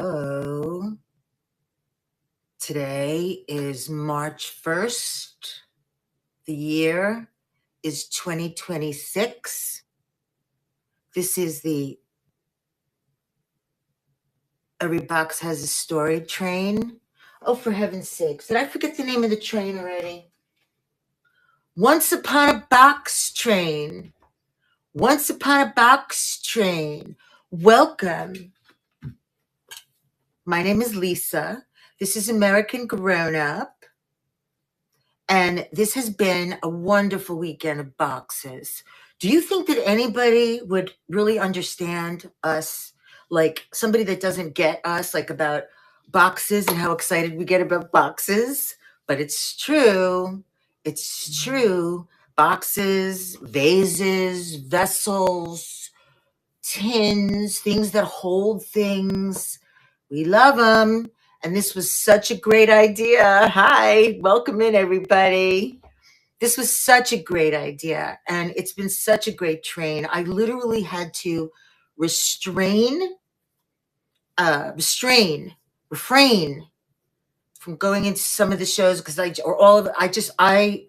Oh, today is March 1st. The year is 2026. This is the Every Box Has a Story train. Oh, for heaven's sakes. Did I forget the name of the train already? Once Upon a Box Train. Once Upon a Box Train. Welcome. My name is Lisa. This is American Grown Up. And this has been a wonderful weekend of boxes. Do you think that anybody would really understand us? Like somebody that doesn't get us, like about boxes and how excited we get about boxes? But it's true. It's true. Boxes, vases, vessels, tins, things that hold things. We love them. And this was such a great idea. Hi, welcome in, everybody. This was such a great idea. And it's been such a great train. I literally had to refrain from going into some of the shows because I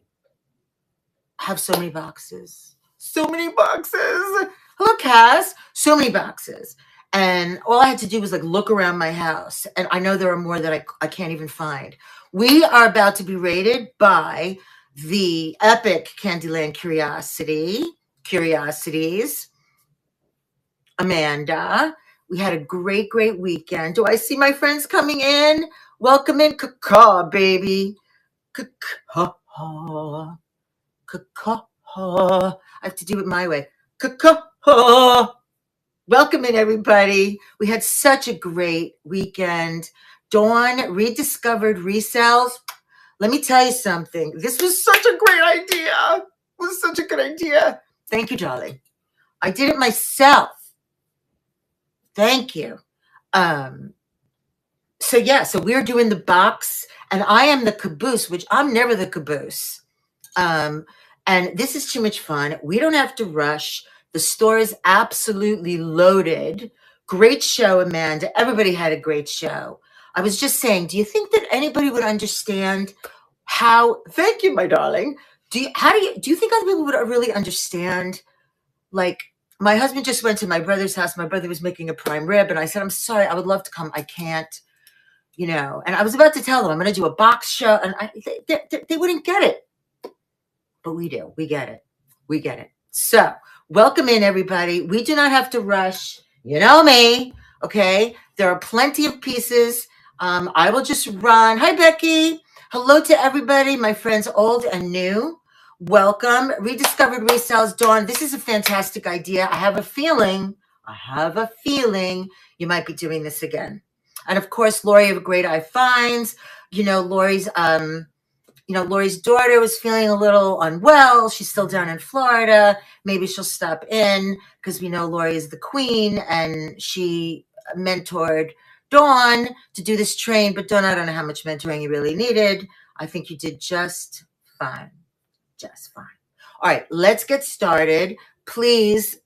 have so many boxes. So many boxes. Hello, Cass. So many boxes. And all I had to do was like look around my house. And I know there are more that I can't even find. We are about to be rated by the epic Candyland Curiosities. Amanda. We had a great, great weekend. Do I see my friends coming in? Welcome in, caw, baby. Caw. I have to do it my way. Welcome in, everybody. We had such a great weekend. Dawn rediscovered resells. Let me tell you something. This was such a great idea. It was such a good idea. Thank you, darling. I did it myself. Thank you. So we're doing the box, and I am the caboose, which I'm never the caboose. And this is too much fun. We don't have to rush. The store is absolutely loaded. Great show, Amanda. Everybody had a great show. I was just saying, do you think that anybody would understand how? Thank you, my darling. Do you think other people would really understand? Like, my husband just went to my brother's house. My brother was making a prime rib, and I said, I'm sorry, I would love to come. I can't, And I was about to tell them I'm going to do a box show, and they wouldn't get it. But we do. We get it. We get it. So, welcome in, everybody. We do not have to rush. You know me. Okay. There are plenty of pieces. I will just run. Hi, Becky. Hello to everybody, my friends, old and new. Welcome. Rediscovered Resells. Dawn, this is a fantastic idea. I have a feeling you might be doing this again. And of course, Lori of Great Eye Finds. Lori's daughter was feeling a little unwell. She's still down in Florida. Maybe she'll stop in because we know Lori is the queen and she mentored Dawn to do this train. But Dawn, I don't know how much mentoring you really needed. I think you did just fine. Just fine. All right, let's get started. Please.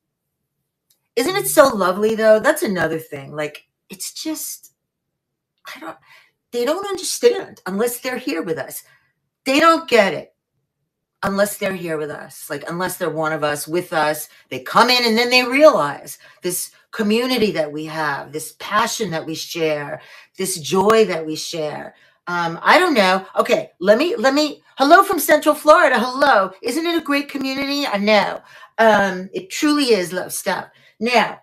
Isn't it so lovely, though? That's another thing. Like, it's just, they don't understand unless they're here with us. They don't get it unless they're here with us, like unless they're one of us with us. They come in and then they realize this community that we have, this passion that we share, this joy that we share. I don't know. Okay, let me. Hello from Central Florida. Hello. Isn't it a great community? I know. It truly is love stuff. Now,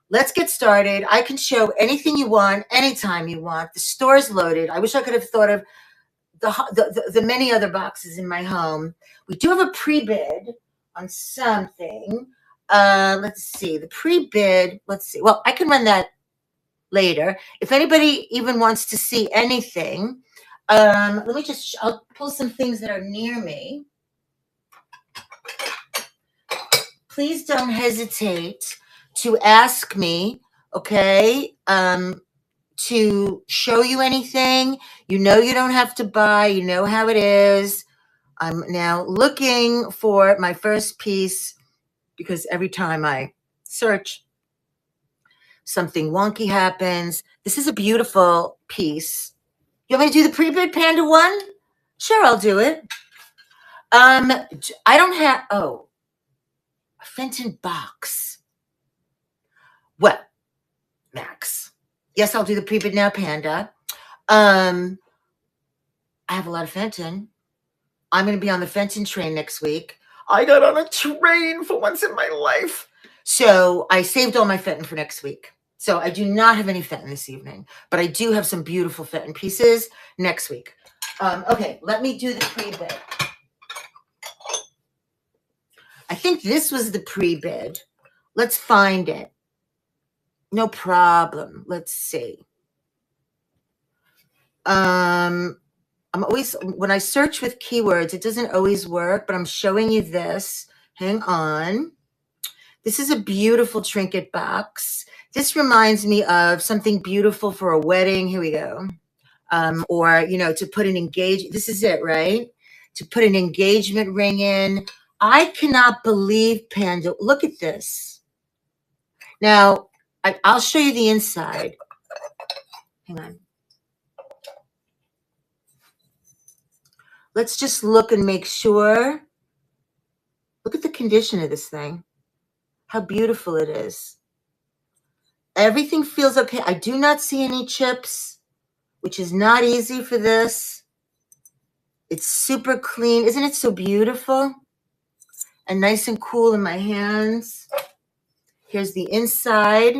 let's get started. I can show anything you want, anytime you want. The store is loaded. I wish I could have thought of the many other boxes in my home. We do have a pre-bid on something. Let's see. The pre-bid, let's see. Well, I can run that later. If anybody even wants to see anything, I'll pull some things that are near me. Please don't hesitate to ask me, okay? To show you anything. You don't have to buy. You know how it is. I'm now looking for my first piece because every time I search something wonky happens. This is a beautiful piece. You want me to do the pre-bid Panda 1? Sure, I'll do it. I don't have, a Fenton box. Well, Max. Yes, I'll do the pre-bid now, Panda. I have a lot of Fenton. I'm going to be on the Fenton train next week. I got on a train for once in my life. So I saved all my Fenton for next week. So I do not have any Fenton this evening, but I do have some beautiful Fenton pieces next week. Okay, let me do the pre-bid. I think this was the pre-bid. Let's find it. No problem. Let's see. I'm always, when I search with keywords, it doesn't always work, but I'm showing you this. Hang on. This is a beautiful trinket box. This reminds me of something beautiful for a wedding. Here we go. Or, to put an engagement. This is it, right? To put an engagement ring in. I cannot believe, Panda. Look at this. Now, I'll show you the inside. Hang on. Let's just look and make sure. Look at the condition of this thing. How beautiful it is. Everything feels okay. I do not see any chips, which is not easy for this. It's super clean. Isn't it so beautiful? And nice and cool in my hands. Here's the inside.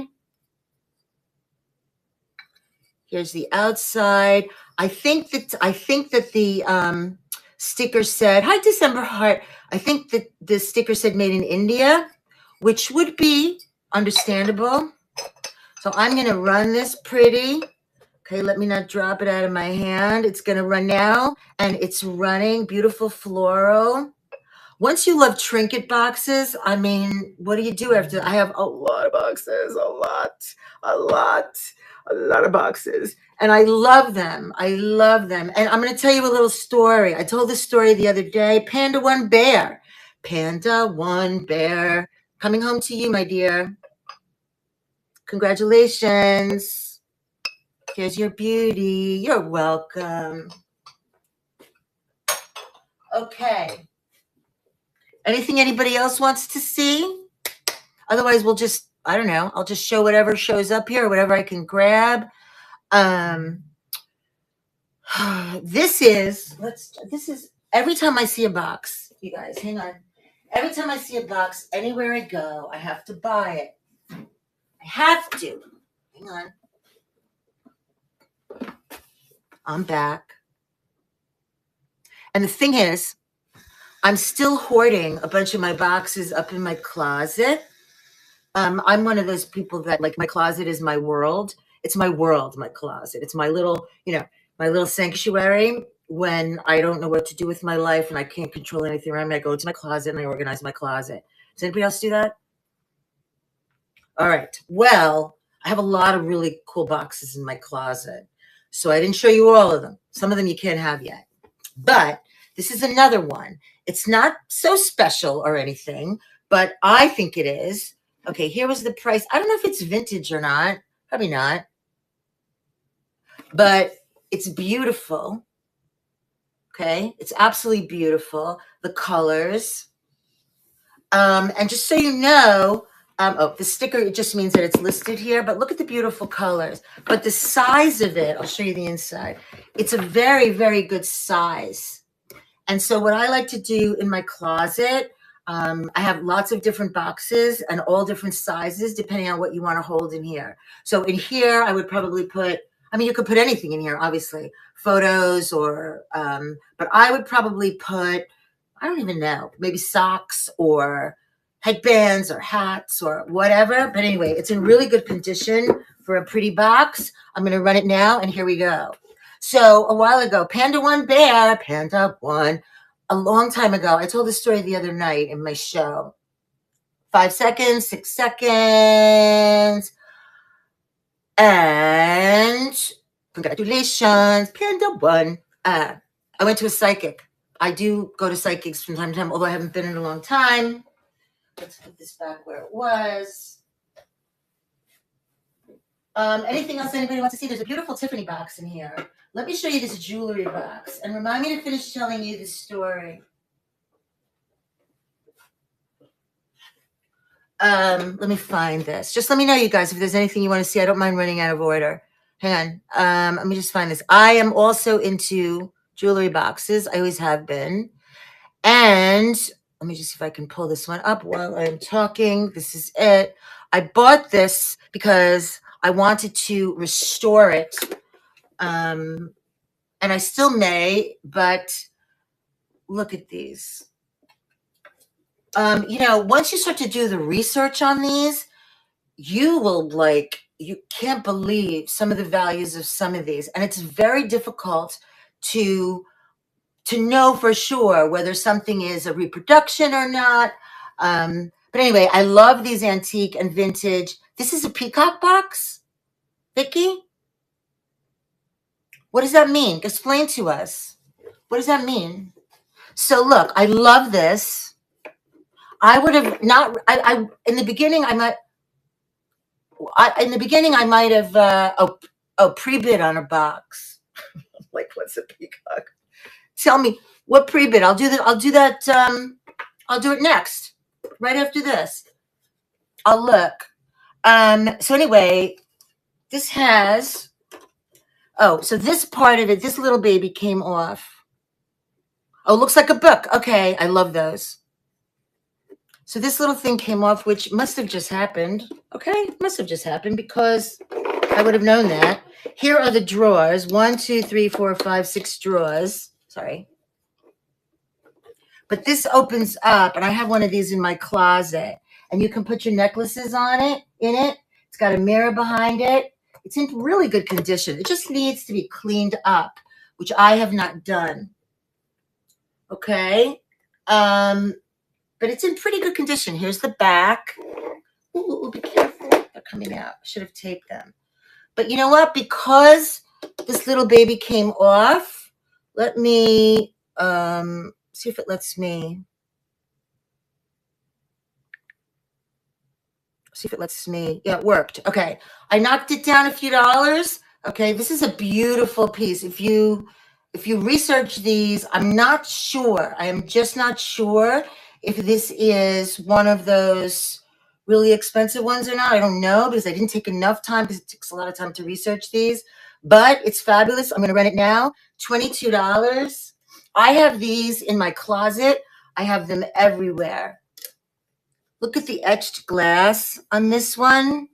Here's the outside. I think that the sticker said, hi, December Heart. I think that the sticker said made in India, which would be understandable. So I'm going to run this pretty. Okay, let me not drop it out of my hand. It's going to run now, and it's running. Beautiful floral. Once you love trinket boxes, I mean, what do you do after? I have a lot of boxes, a lot of boxes. And I love them. I love them. And I'm going to tell you a little story. I told this story the other day. Panda 1 Bear. Panda 1 Bear. Coming home to you, my dear. Congratulations. Here's your beauty. You're welcome. Okay. Anything anybody else wants to see? Otherwise, we'll just, I don't know, I'll just show whatever shows up here, whatever I can grab. This is, every time I see a box, you guys, hang on. Every time I see a box, anywhere I go, I have to buy it. I have to. Hang on. I'm back. And the thing is, I'm still hoarding a bunch of my boxes up in my closet. I'm one of those people that, like, my closet is my world. It's my world, my closet. It's my little, my little sanctuary. When I don't know what to do with my life and I can't control anything around me, I go into my closet and I organize my closet. Does anybody else do that? All right. Well, I have a lot of really cool boxes in my closet. So I didn't show you all of them. Some of them you can't have yet. But this is another one. It's not so special or anything, but I think it is. Okay, here was the price. I don't know if it's vintage or not. Probably not. But it's beautiful. Okay, it's absolutely beautiful. The colors. And just so you know, the sticker just means that it's listed here, but look at the beautiful colors. But the size of it, I'll show you the inside. It's a very, very good size. And so what I like to do in my closet, I have lots of different boxes and all different sizes, depending on what you want to hold in here. So in here, I would probably put, you could put anything in here, obviously, photos or, but I would probably put, I don't even know, maybe socks or headbands or hats or whatever. But anyway, it's in really good condition for a pretty box. I'm going to run it now, and here we go. So a while ago, Panda 1 Bear, Panda 1, a long time ago, I told this story the other night in my show. 5 seconds, 6 seconds. And congratulations, Panda 1. I went to a psychic. I do go to psychics from time to time, although I haven't been in a long time. Let's put this back where it was. Anything else anybody wants to see? There's a beautiful Tiffany box in here. Let me show you this jewelry box and remind me to finish telling you the story. Let me find this. Just let me know, you guys, if there's anything you want to see. I don't mind running out of order. Hang on. Let me just find this. I am also into jewelry boxes. I always have been. And let me just see if I can pull this one up while I'm talking. This is it. I bought this because I wanted to restore it. And I still may, but look at these. Once you start to do the research on these, you will you can't believe some of the values of some of these. And it's very difficult to know for sure whether something is a reproduction or not. But anyway, I love these antique and vintage. This is a peacock box, Vicky? What does that mean? Explain to us. What does that mean? So look, I love this. I would have not, in the beginning, I might have pre-bid on a box. Like, what's a peacock? Tell me what pre-bid. I'll do that. I'll do it next, right after this. I'll look. So anyway, this has, so this part of it, this little baby came off. Oh, looks like a book. Okay, I love those. So this little thing came off, which must have just happened. Okay, must have just happened because I would have known that. Here are the drawers. 1, 2, 3, 4, 5, 6 drawers. Sorry. But this opens up, and I have one of these in my closet. And you can put your necklaces in it. It's got a mirror behind it. It's in really good condition. It just needs to be cleaned up, which I have not done. Okay. But it's in pretty good condition. Here's the back. Ooh, be careful. They're coming out. I should have taped them. But you know what? Because this little baby came off, let me see if it lets me. See if it lets me. Yeah, it worked. Okay. I knocked it down a few dollars. Okay. This is a beautiful piece. If you research these, I'm not sure. I am just not sure if this is one of those really expensive ones or not. I don't know because I didn't take enough time because it takes a lot of time to research these. But it's fabulous. I'm going to rent it now. $22. I have these in my closet. I have them everywhere. Look at the etched glass on this one.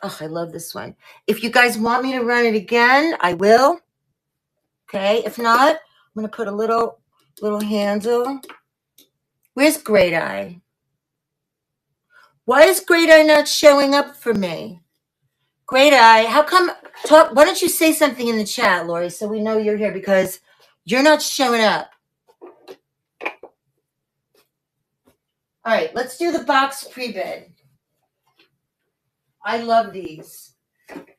Oh, I love this one. If you guys want me to run it again, I will. Okay. If not, I'm going to put a little handle. Where's Great Eye? Why is Great Eye not showing up for me? Great Eye, how come? Why don't you say something in the chat, Lori, so we know you're here because you're not showing up. All right, let's do the box pre-bid. I love these.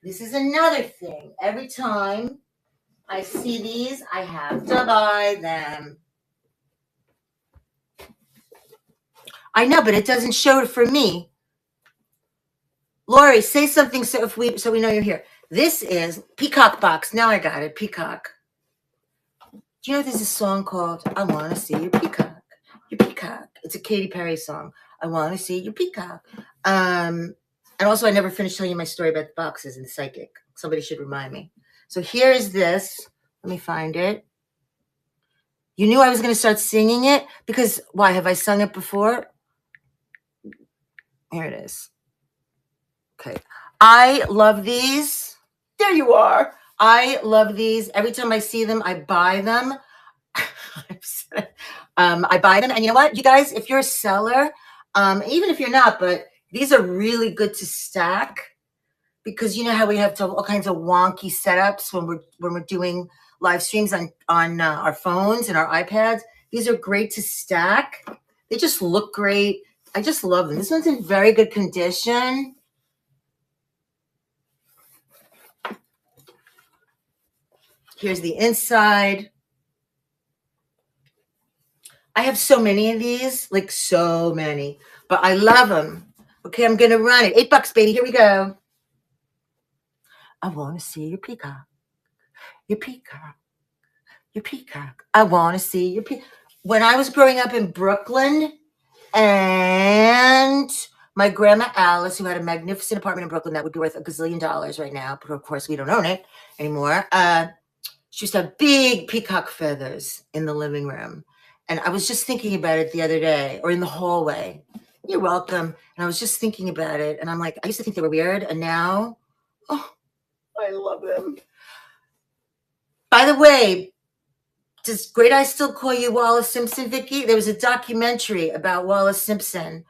This is another thing. Every time I see these, I have to buy them. I know, but it doesn't show it for me. Lori, say something so we know you're here. This is Peacock Box. Now I got it. Peacock. Do you know there's a song called I Want to See Your Peacock? Your peacock. It's a Katy Perry song. I want to see your peacock. And also, I never finished telling you my story about the boxes and the psychic. Somebody should remind me. So here is this. Let me find it. You knew I was going to start singing it because why? Have I sung it before? Here it is. Okay. I love these. There you are. I love these. Every time I see them, I buy them. I buy them. And you know what, you guys, if you're a seller, even if you're not, but these are really good to stack because you know how we have all kinds of wonky setups when we're doing live streams on our phones and our iPads. These are great to stack. They just look great. I just love them. This one's in very good condition. Here's the inside. I have so many of these, like so many, but I love them. Okay, I'm going to run it. $8, baby. Here we go. I want to see your peacock. Your peacock. Your peacock. I want to see your peacock. When I was growing up in Brooklyn, and my grandma Alice, who had a magnificent apartment in Brooklyn that would be worth $1 gazillion right now, but of course we don't own it anymore. She used to have big peacock feathers in the living room. And I was just thinking about it the other day, or in the hallway. You're welcome. And I was just thinking about it. And I'm like, I used to think they were weird. And now, oh, I love them. By the way, does Great Eye still call you Wallace Simpson, Vicky? There was a documentary about Wallace Simpson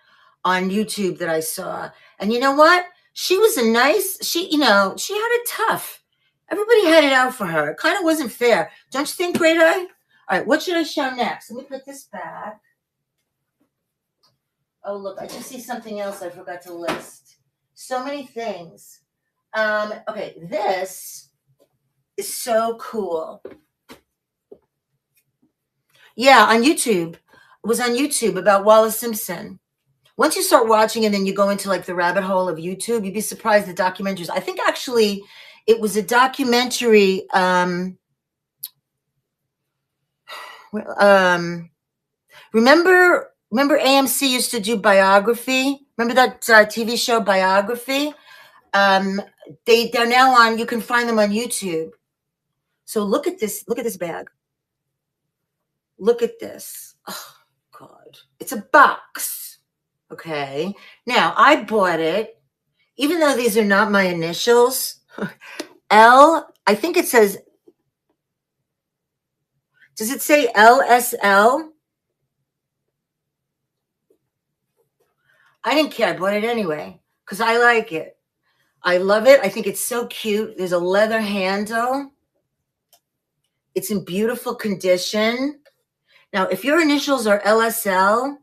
on YouTube that I saw. And you know what? She was she had it tough. Everybody had it out for her. It kind of wasn't fair. Don't you think, Great Eye? All right, what should I show next? Let me put this back. Oh, look, I just see something else I forgot to list. So many things. Okay, this is so cool. Yeah, on YouTube. It was on YouTube about Wallace Simpson. Once you start watching and then you go into like the rabbit hole of YouTube, you'd be surprised the documentaries. I think actually it was a documentary. Remember AMC used to do Biography? Remember that TV show Biography? They're now on. You can find them on YouTube. So look at this. Look at this bag. Look at this. Oh God, it's a box. Okay. Now I bought it, even though these are not my initials. L. I think it says. Does it say LSL? I didn't care. I bought it anyway because I like it. I love it. I think it's so cute. There's a leather handle. It's in beautiful condition. Now, if your initials are LSL,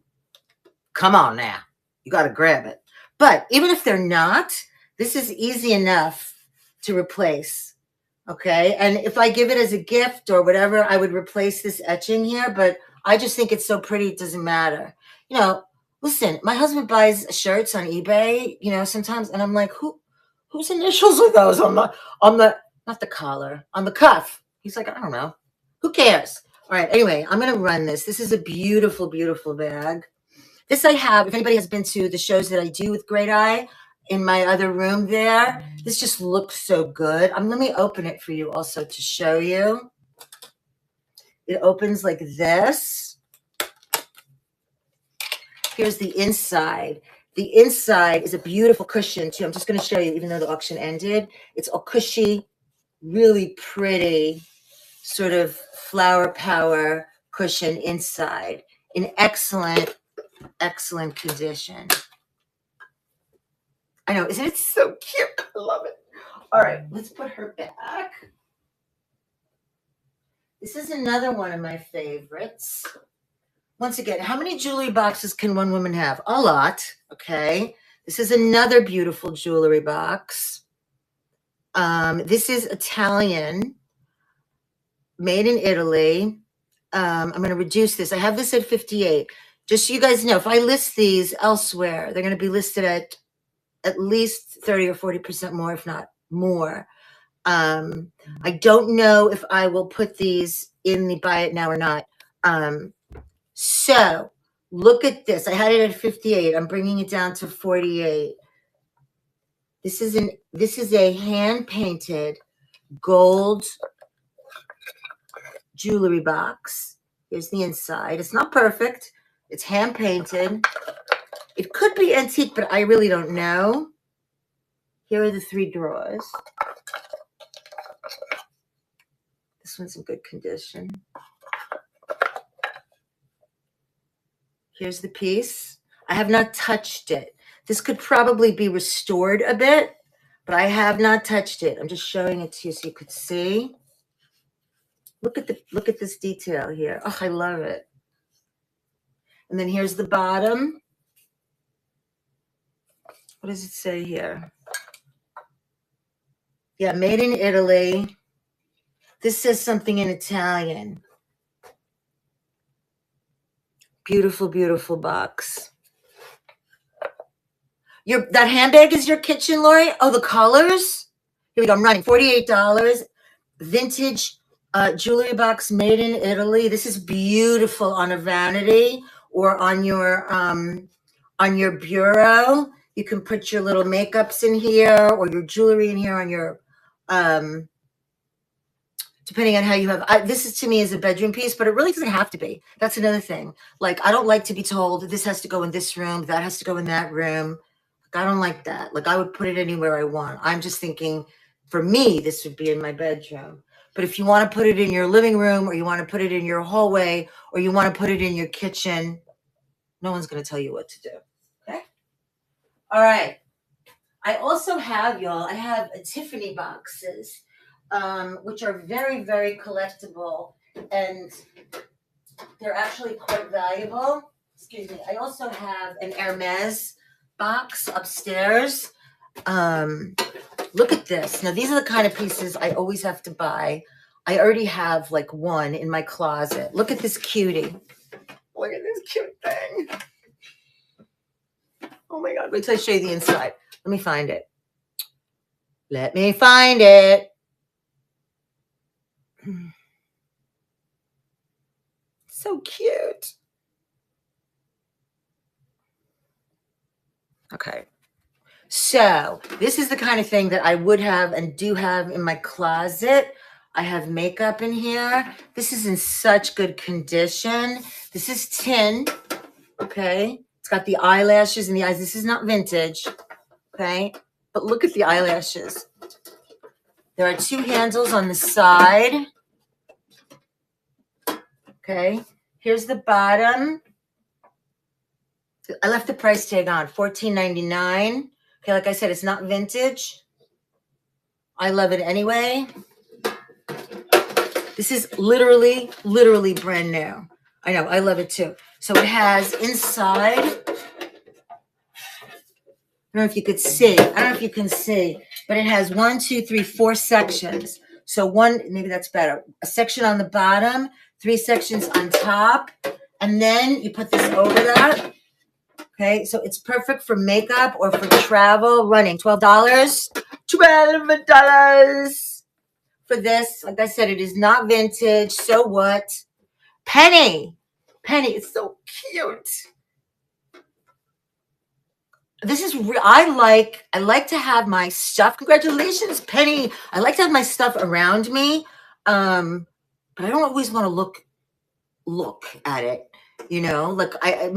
come on now. You got to grab it. But even if they're not, this is easy enough to replace. Okay. And if I give it as a gift or whatever, I would replace this etching here. But I just think it's so pretty. It doesn't matter. You know, listen, my husband buys shirts on eBay, sometimes. And I'm like, whose initials are those on the, not the collar, on the cuff? He's like, I don't know. Who cares? All right. Anyway, I'm going to run this. This is a beautiful, beautiful bag. This I have, if anybody has been to the shows that I do with Great Eye in my other room there, this just looks so good. Let me open it for you also to show you. It opens like this. Here's the inside. The inside is a beautiful cushion too. I'm just going to show you, even though the auction ended. It's all cushy, really pretty, sort of flower power cushion inside in excellent condition. I know, isn't it so cute? I love it. All right, let's put her back. This is another one of my favorites. Once again, how many jewelry boxes can one woman have? A lot, okay? This is another beautiful jewelry box. This is Italian, made in Italy. I'm going to reduce this. I have this at 58. Just so you guys know, if I list these elsewhere, they're going to be listed at least 30 or 40% more, if not more. I don't know if I will put these in the buy it now or not. So look at this. I had it at 58. I'm bringing it down to 48. This is a hand painted gold jewelry box. Here's the inside. It's not perfect. It's hand painted. It could be antique, but I really don't know. Here are the 3 drawers. This one's in good condition. Here's the piece. I have not touched it. This could probably be restored a bit, but I have not touched it. I'm just showing it to you so you could see. Look at this detail here. Oh, I love it. And then here's the bottom. What does it say here? Yeah, made in Italy. This says something in Italian. Beautiful, beautiful box. That handbag is your kitchen, Lori? Oh, the colors? Here we go. I'm running. $48. Vintage jewelry box made in Italy. This is beautiful on a vanity or on your bureau. You can put your little makeups in here or your jewelry in here on your depending on how you have. This is to me is a bedroom piece, but it really doesn't have to be. That's another thing. Like I don't like to be told this has to go in this room, that has to go in that room. I don't like that. Like I would put it anywhere I want. I'm just thinking for me, this would be in my bedroom. But if you want to put it in your living room or you want to put it in your hallway or you want to put it in your kitchen, no one's going to tell you what to do. Okay. All right. I also have, y'all, I have Tiffany boxes, which are very, very collectible and they're actually quite valuable. Excuse me. I also have an Hermes box upstairs. Look at this. Now, these are the kind of pieces I always have to buy. I already have like one in my closet. Look at this cutie. Look at this cute thing. Oh my God. Wait till I show you the inside. Let me find it. Let me find it. So cute. Okay. So this is the kind of thing that I would have and do have in my closet. I have makeup in here. This is in such good condition. This is tin. Okay. It's got the eyelashes and the eyes. This is not vintage. Okay. But look at the eyelashes. There are two handles on the side. Okay. Here's the bottom. I left the price tag on, $14.99. Okay, like I said, it's not vintage. I love it anyway. This is literally brand new. I know, I love it too. So it has inside, I don't know if you could see, I don't know if you can see, but it has 1, 2, 3, 4 sections. So one, maybe that's better. A section on the bottom, 3 sections on top, and then you put this over that. Okay, so it's perfect for makeup or for travel. Running $12. $12 for this. Like I said, it is not vintage. So what? Penny, it's so cute. This is I like to have my stuff. Congratulations, Penny. I like to have my stuff around me, but I don't always want to look at it. You know, like I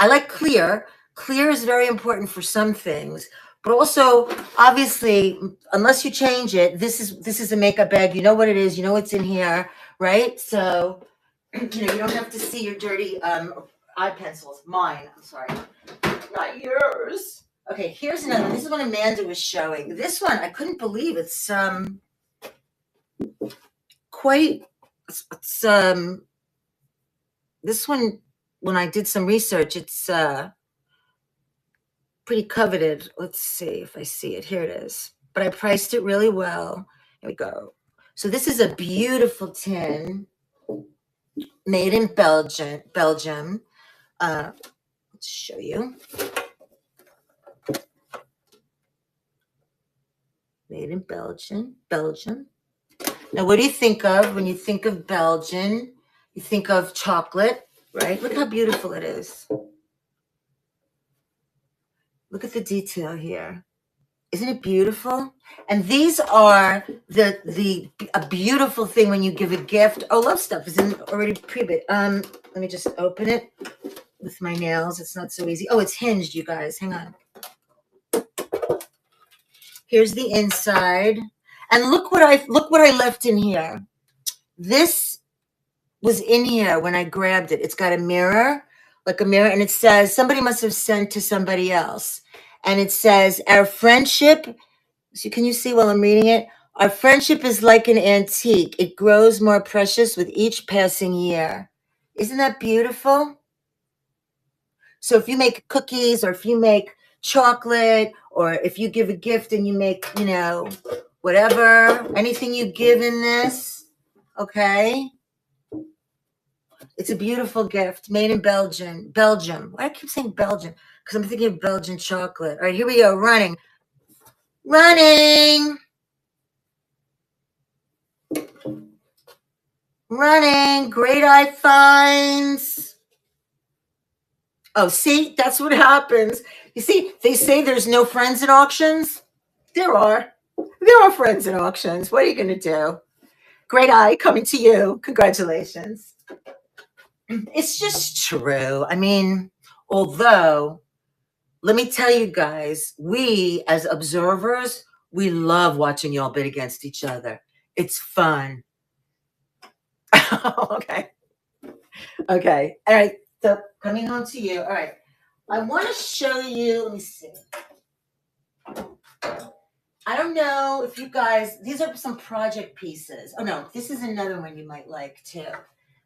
like clear. Clear is very important for some things, but also obviously, unless you change it, this is a makeup bag. You know what it is. You know what's in here, right? So, you don't have to see your dirty eye pencils. Mine. I'm sorry, not yours. Okay, here's another. This is what Amanda was showing. This one I couldn't believe. It's quite. It's This one, when I did some research, it's pretty coveted. Let's see if I see it. Here it is. But I priced it really well. Here we go. So this is a beautiful tin made in Belgium. Let's show you. Made in Belgium. Now, what do you think of when you think of Belgium? You think of chocolate, right? Look how beautiful it is. Look at the detail here. Isn't it beautiful? And these are a beautiful thing when you give a gift. Oh, love stuff is already pre-bit. Let me just open it with my nails. It's not so easy. Oh, it's hinged, you guys. Hang on. Here's the inside. And look what I left in here. This was in here when I grabbed it. It's got a mirror, and it says somebody must have sent to somebody else. And it says, our friendship, so can you see while I'm reading it? Our friendship is like an antique. It grows more precious with each passing year. Isn't that beautiful? So if you make cookies or if you make chocolate or if you give a gift and you make, whatever, anything you give in this, okay? It's a beautiful gift made in Belgium. Why do I keep saying Belgium? because I'm thinking of Belgian chocolate. All right, here we go. Running. Running. Running. Great eye finds. Oh, see, that's what happens. You see, they say there's no friends in auctions. There are. There are friends in auctions. What are you going to do? Great eye coming to you. Congratulations. It's just true. I mean, although, let me tell you guys, we as observers, we love watching y'all bid against each other. It's fun. Okay. Okay. All right. So coming on to you. All right. I want to show you, let me see. I don't know if you guys, these are some project pieces. Oh no, this is another one you might like too.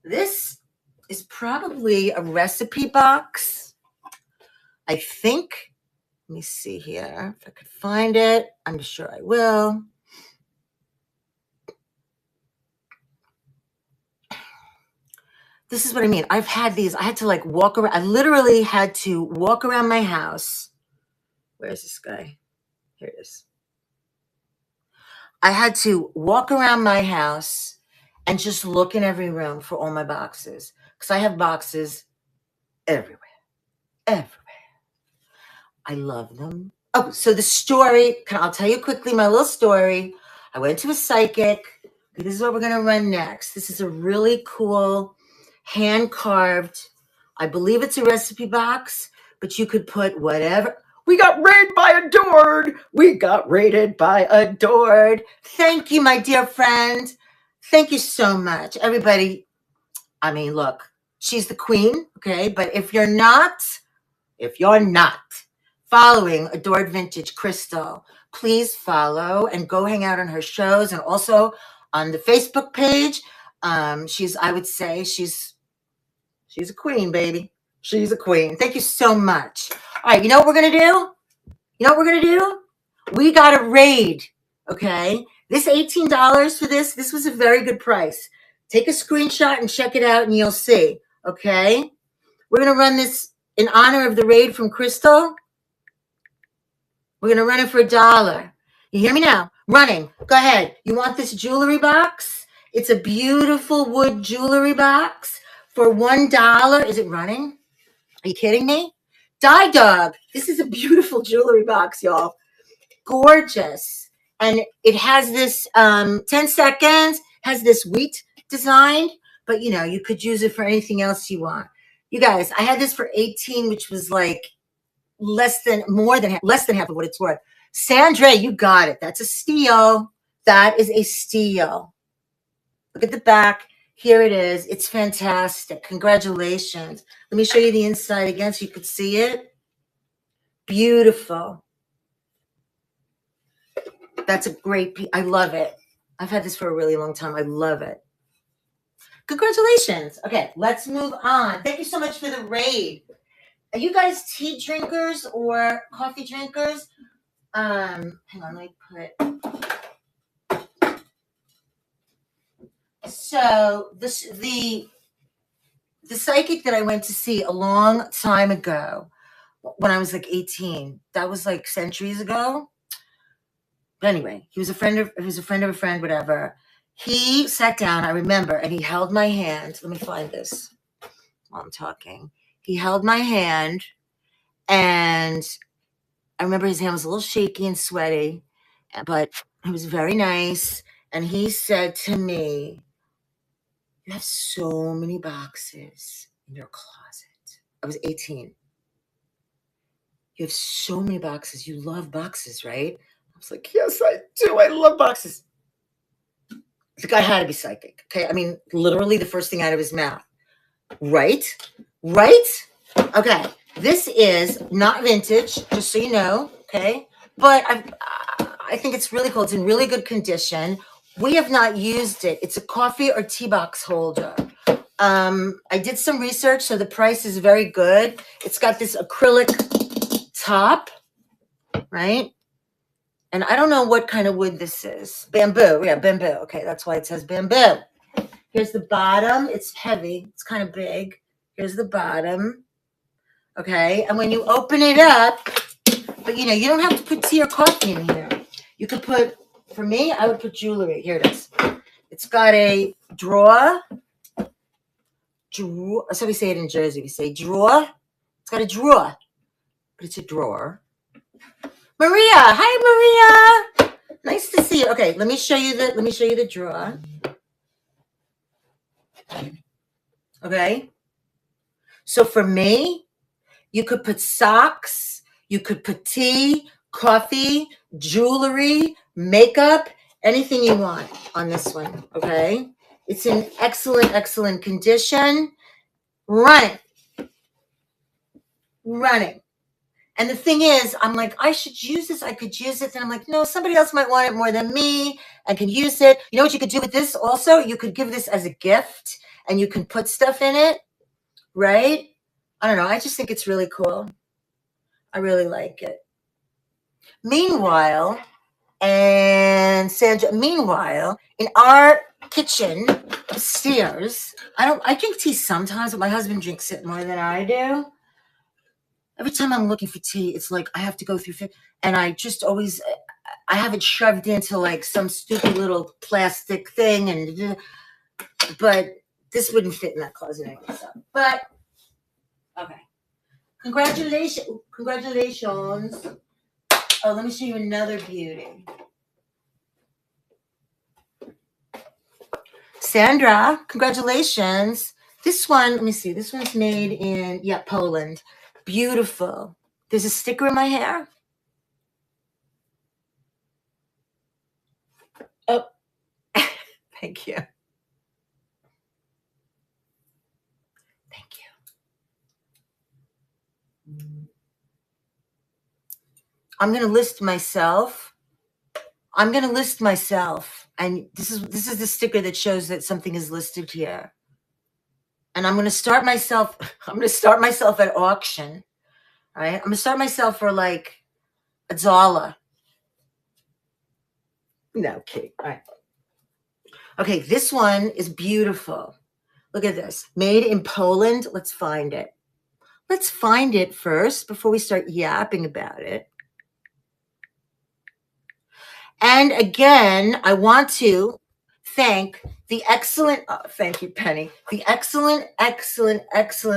This is probably a recipe box. I think, let me see here if I could find it. I'm sure I will. This is what I mean. I've had these. I had to like walk around. I literally had to walk around my house. Where's this guy? Here it is. I had to walk around my house and just look in every room for all my boxes because I have boxes everywhere. Everywhere. I love them. Oh, so the story, I'll tell you quickly my little story. I went to a psychic. This is what we're going to run next. This is a really cool hand-carved, I believe it's a recipe box, but you could put whatever. We got raided by Adored. We got raided by Adored. Thank you, my dear friend. Thank you so much. Everybody, I mean, look, she's the queen, okay? But if you're not following Adored Vintage Crystal, please follow and go hang out on her shows and also on the Facebook page. I would say she's a queen, baby. She's a queen. Thank you so much. All right, you know what we're going to do? We got a raid, okay? This $18 for this was a very good price. Take a screenshot and check it out and you'll see, okay? We're going to run this in honor of the raid from Crystal. We're going to run it for $1. You hear me now? Running. Go ahead. You want this jewelry box? It's a beautiful wood jewelry box for $1. Is it running? Are you kidding me? Die Dog. This is a beautiful jewelry box, y'all. Gorgeous. And it has this 10 seconds, has this wheat design, but you know, you could use it for anything else you want. You guys, I had this for 18, which was like less than half of what it's worth. Sandra, you got it. That's a steal. That is a steal. Look at the back. Here it is. It's fantastic. Congratulations. Let me show you the inside again so you could see it. Beautiful. That's a great piece. I love it. I've had this for a really long time. I love it. Congratulations. Okay, let's move on. Thank you so much for the raid. Are you guys tea drinkers or coffee drinkers? Hang on, let me put. So the psychic that I went to see a long time ago, when I was like 18, that was like centuries ago. But anyway, he was a friend of a friend, whatever. He sat down, I remember, and he held my hand. Let me find this while I'm talking. He held my hand, and I remember his hand was a little shaky and sweaty, but it was very nice. And he said to me, "You have so many boxes in your closet." I was 18. "You have so many boxes. You love boxes, right?" I was like, "Yes, I do. I love boxes." The guy had to be psychic. Okay. I mean, literally the first thing out of his mouth. Right? Okay. This is not vintage, just so you know. Okay. But I think it's really cool. It's in really good condition. We have not used it. It's a coffee or tea box holder. I did some research, so the price is very good. It's got this acrylic top, right? And I don't know what kind of wood this is. Bamboo. Yeah, bamboo. Okay, that's why it says bamboo. Here's the bottom. It's heavy. It's kind of big. Here's the bottom. Okay, and when you open it up, but you don't have to put tea or coffee in here. You could put, for me, I would put jewelry. Here it is. It's got a drawer. That's how we say it in Jersey. We say drawer. It's got a drawer, but it's a drawer. Maria, hi Maria. Nice to see you. Okay, let me show you the drawer. Okay. So for me, you could put socks, you could put tea, coffee, jewelry, makeup, anything you want on this one. Okay. It's in excellent, excellent condition. Running. And the thing is, I'm like, I should use this. I could use it. And I'm like, no, somebody else might want it more than me and can use it. You know what you could do with this also? You could give this as a gift and you can put stuff in it, right? I don't know. I just think it's really cool. I really like it. Meanwhile, Sandra, in our kitchen upstairs, I drink tea sometimes, but my husband drinks it more than I do. Every time I'm looking for tea, it's like I have to go through, and I have it shoved into like some stupid little plastic thing, but this wouldn't fit in that closet anyway. So, but okay, congratulations! Oh, let me show you another beauty. Sandra, congratulations. This one, let me see. This one's made in, Poland. Beautiful. There's a sticker in my hair. Oh, thank you. Thank you. I'm going to list myself. And this is the sticker that shows that something is listed here. And I'm going to start myself at auction. All right? I'm going to start myself for like $1. No, kidding. All right. Okay, this one is beautiful. Look at this. Made in Poland. Let's find it. Let's find it first before we start yapping about it. And again, I want to thank the excellent, thank you, Penny, the excellent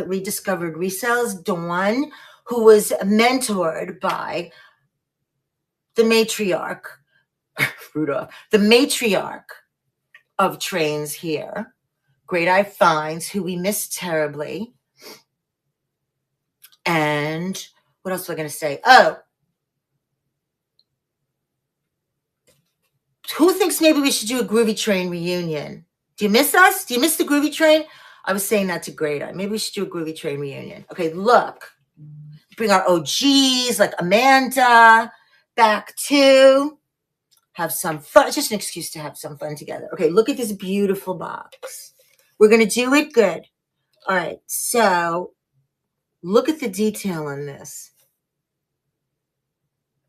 rediscovered resales, Dawn, who was mentored by the matriarch, Rudolph, the matriarch of trains here, Great Eye Finds, who we miss terribly. And what else was I going to say? Oh, who thinks maybe we should do a Groovy Train reunion? Do you miss us? Do you miss the Groovy Train? I was saying that to Great Eye. Maybe we should do a Groovy Train reunion. Okay, look. Bring our OGs like Amanda back too. Have some fun. Just an excuse to have some fun together. Okay, look at this beautiful box. We're going to do it good. All right, so look at the detail on this.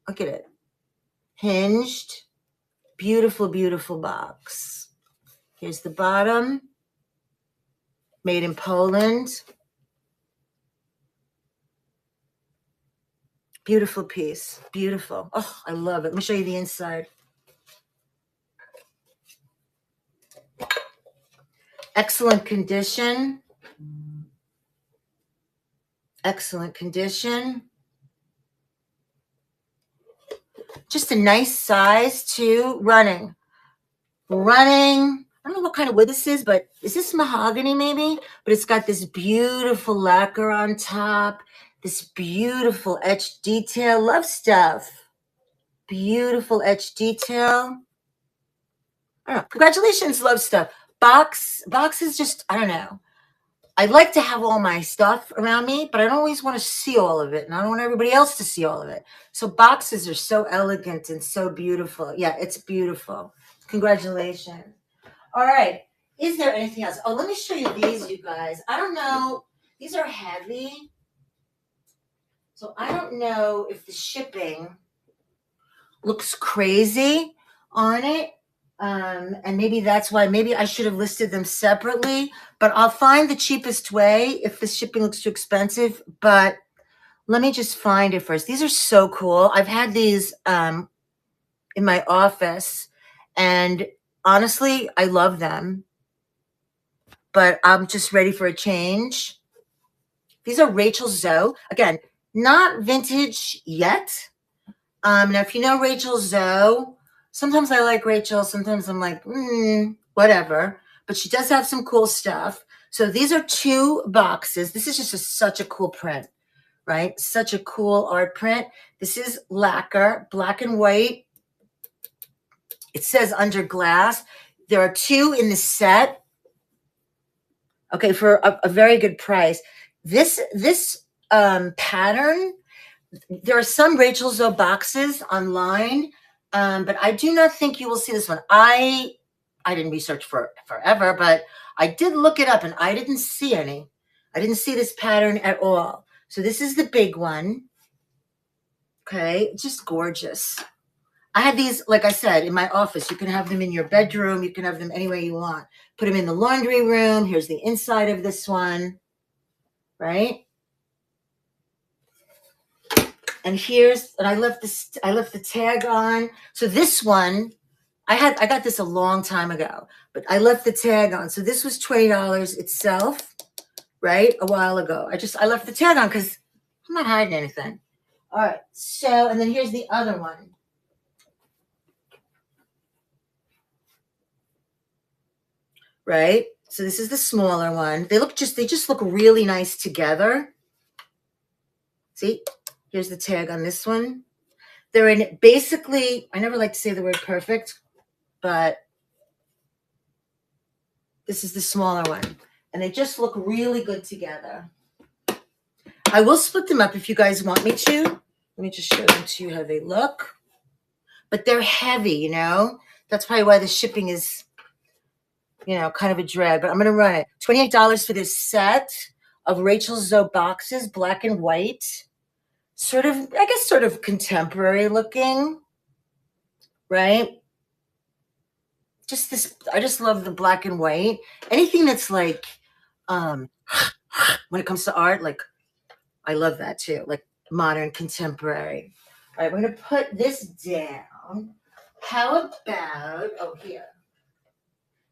Look at it. Hinged. Beautiful, beautiful box. Here's the bottom. Made in Poland. Beautiful piece. Beautiful. Oh, I love it. Let me show you the inside. Excellent condition. Excellent condition. Just a nice size too. Running. I don't know what kind of wood this is, but is this mahogany maybe? But it's got this beautiful lacquer on top. This beautiful etched detail. Love stuff. Beautiful etched detail. I don't know. Congratulations, love stuff. Box is just, I don't know. I like to have all my stuff around me, but I don't always want to see all of it. And I don't want everybody else to see all of it. So boxes are so elegant and so beautiful. Yeah, it's beautiful. Congratulations. All right. Is there anything else? Oh, let me show you these, you guys. I don't know. These are heavy. So I don't know if the shipping looks crazy on it. And maybe that's why, maybe I should have listed them separately, but I'll find the cheapest way if the shipping looks too expensive. But Let me just find it first. These are so cool. I've had these in my office, and honestly, I love them, but I'm just ready for a change. These are Rachel Zoe. Again, not vintage yet. Now, if you know Rachel Zoe, sometimes I like Rachel, sometimes I'm like, whatever. But she does have some cool stuff. So these are 2 boxes. This is just such a cool print, right? Such a cool art print. This is lacquer, black and white. It says under glass. There are 2 in the set. Okay, for a very good price. This pattern, there are some Rachel Zoe boxes online, but I do not think you will see this one. I didn't research for forever, but I did look it up and I didn't see any. I didn't see this pattern at all. So this is the big one. Okay, just gorgeous. I had these, like I said, in my office. You can have them in your bedroom. You can have them anywhere you want. Put them in the laundry room. Here's the inside of this one, right? And I left the tag on. So this one, I got this a long time ago, but I left the tag on. So this was $20 itself, right? A while ago. I left the tag on because I'm not hiding anything. All right. So, and then here's the other one. Right? So this is the smaller one. They just look really nice together. See? Here's the tag on this one. They're in basically, I never like to say the word perfect, but this is the smaller one. And they just look really good together. I will split them up if you guys want me to. Let me just show them to you how they look. But they're heavy, you know? That's probably why the shipping is, you know, kind of a drag. But I'm going to run it. $28 for this set of Rachel Zoe boxes, black and white. Sort of contemporary looking, right? I just love the black and white. Anything that's like, when it comes to art, like, I love that too, like modern contemporary. All right, we're going to put this down. How about, oh, here.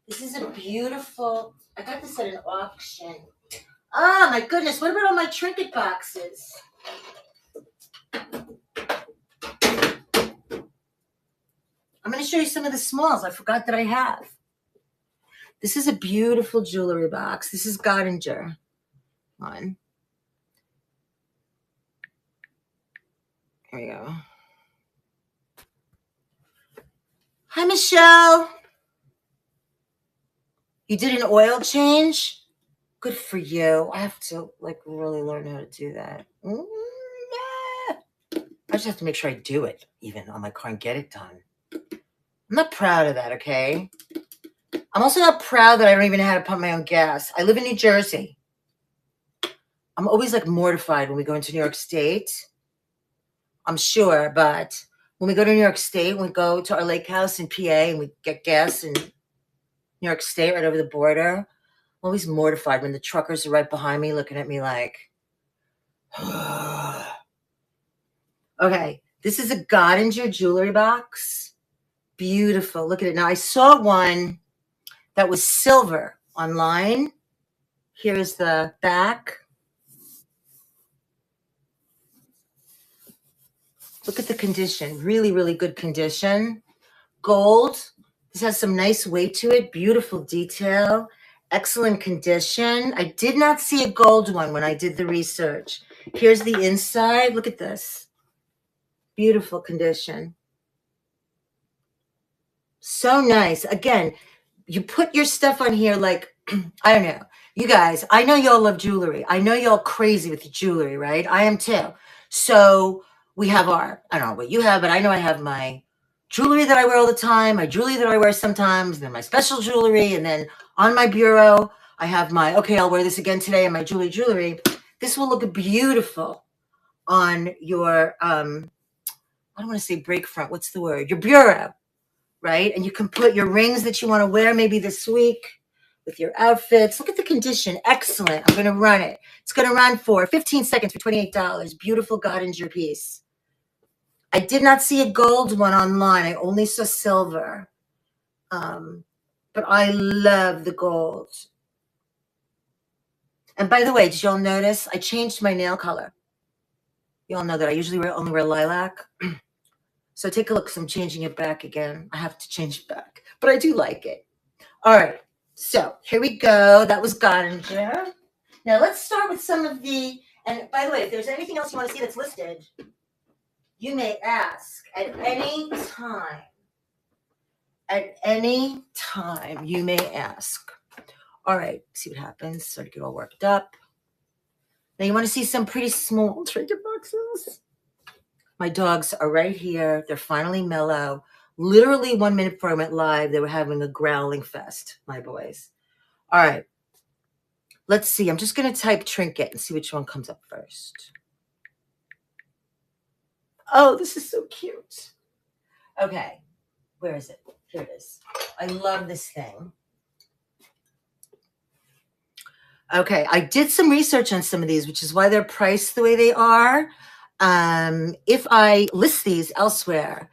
This is a beautiful, I got this at an auction. Oh, my goodness. What about all my trinket boxes? I'm going to show you some of the smalls I forgot that I have. This is a beautiful jewelry box. This is Godinger one. There you go. Hi, Michelle. You did an oil change? Good for you. I have to like really learn how to do that. I just have to make sure I do it even on my car and get it done. I'm not proud of that, okay? I'm also not proud that I don't even know how to pump my own gas. I live in New Jersey. I'm always like mortified when we go into New York State. I'm sure, but when we go to New York State, we go to our lake house in PA and we get gas in New York State right over the border. I'm always mortified when the truckers are right behind me looking at me like, okay, this is a Godinger jewelry box. Beautiful. Look at it. Now, I saw one that was silver online. Here's the back. Look at the condition. Really, really good condition. Gold. This has some nice weight to it. Beautiful detail. Excellent condition. I did not see a gold one when I did the research. Here's the inside. Look at this. Beautiful condition. So nice. Again, you put your stuff on here like, I don't know. You guys, I know y'all love jewelry. I know y'all crazy with the jewelry, right? I am too. So we have I don't know what you have, but I know I have my jewelry that I wear all the time, my jewelry that I wear sometimes, and then my special jewelry. And then on my bureau, I have my, okay, I'll wear this again today, and my jewelry. This will look beautiful on your, I don't want to say break front. What's the word? Your bureau, right? And you can put your rings that you want to wear maybe this week with your outfits. Look at the condition. Excellent. I'm going to run it. It's going to run for 15 seconds for $28. Beautiful Gottinger piece. I did not see a gold one online. I only saw silver. But I love the gold. And by the way, did y'all notice I changed my nail color? Y'all know that I usually only wear lilac. So take a look, because I'm changing it back again. I have to change it back, but I do like it. All right, so here we go. That was Gottinger. Now let's start with some of the, and by the way, if there's anything else you want to see that's listed, you may ask at any time. At any time, you may ask. All right, see what happens. Start to get all worked up. Now you want to see some pretty small trinket boxes. My dogs are right here. They're finally mellow. Literally 1 minute before I went live, they were having a growling fest, my boys. All right. Let's see. I'm just going to type trinket and see which one comes up first. Oh, this is so cute. Okay. Where is it? Here it is. I love this thing. Okay. I did some research on some of these, which is why they're priced the way they are. If I list these elsewhere,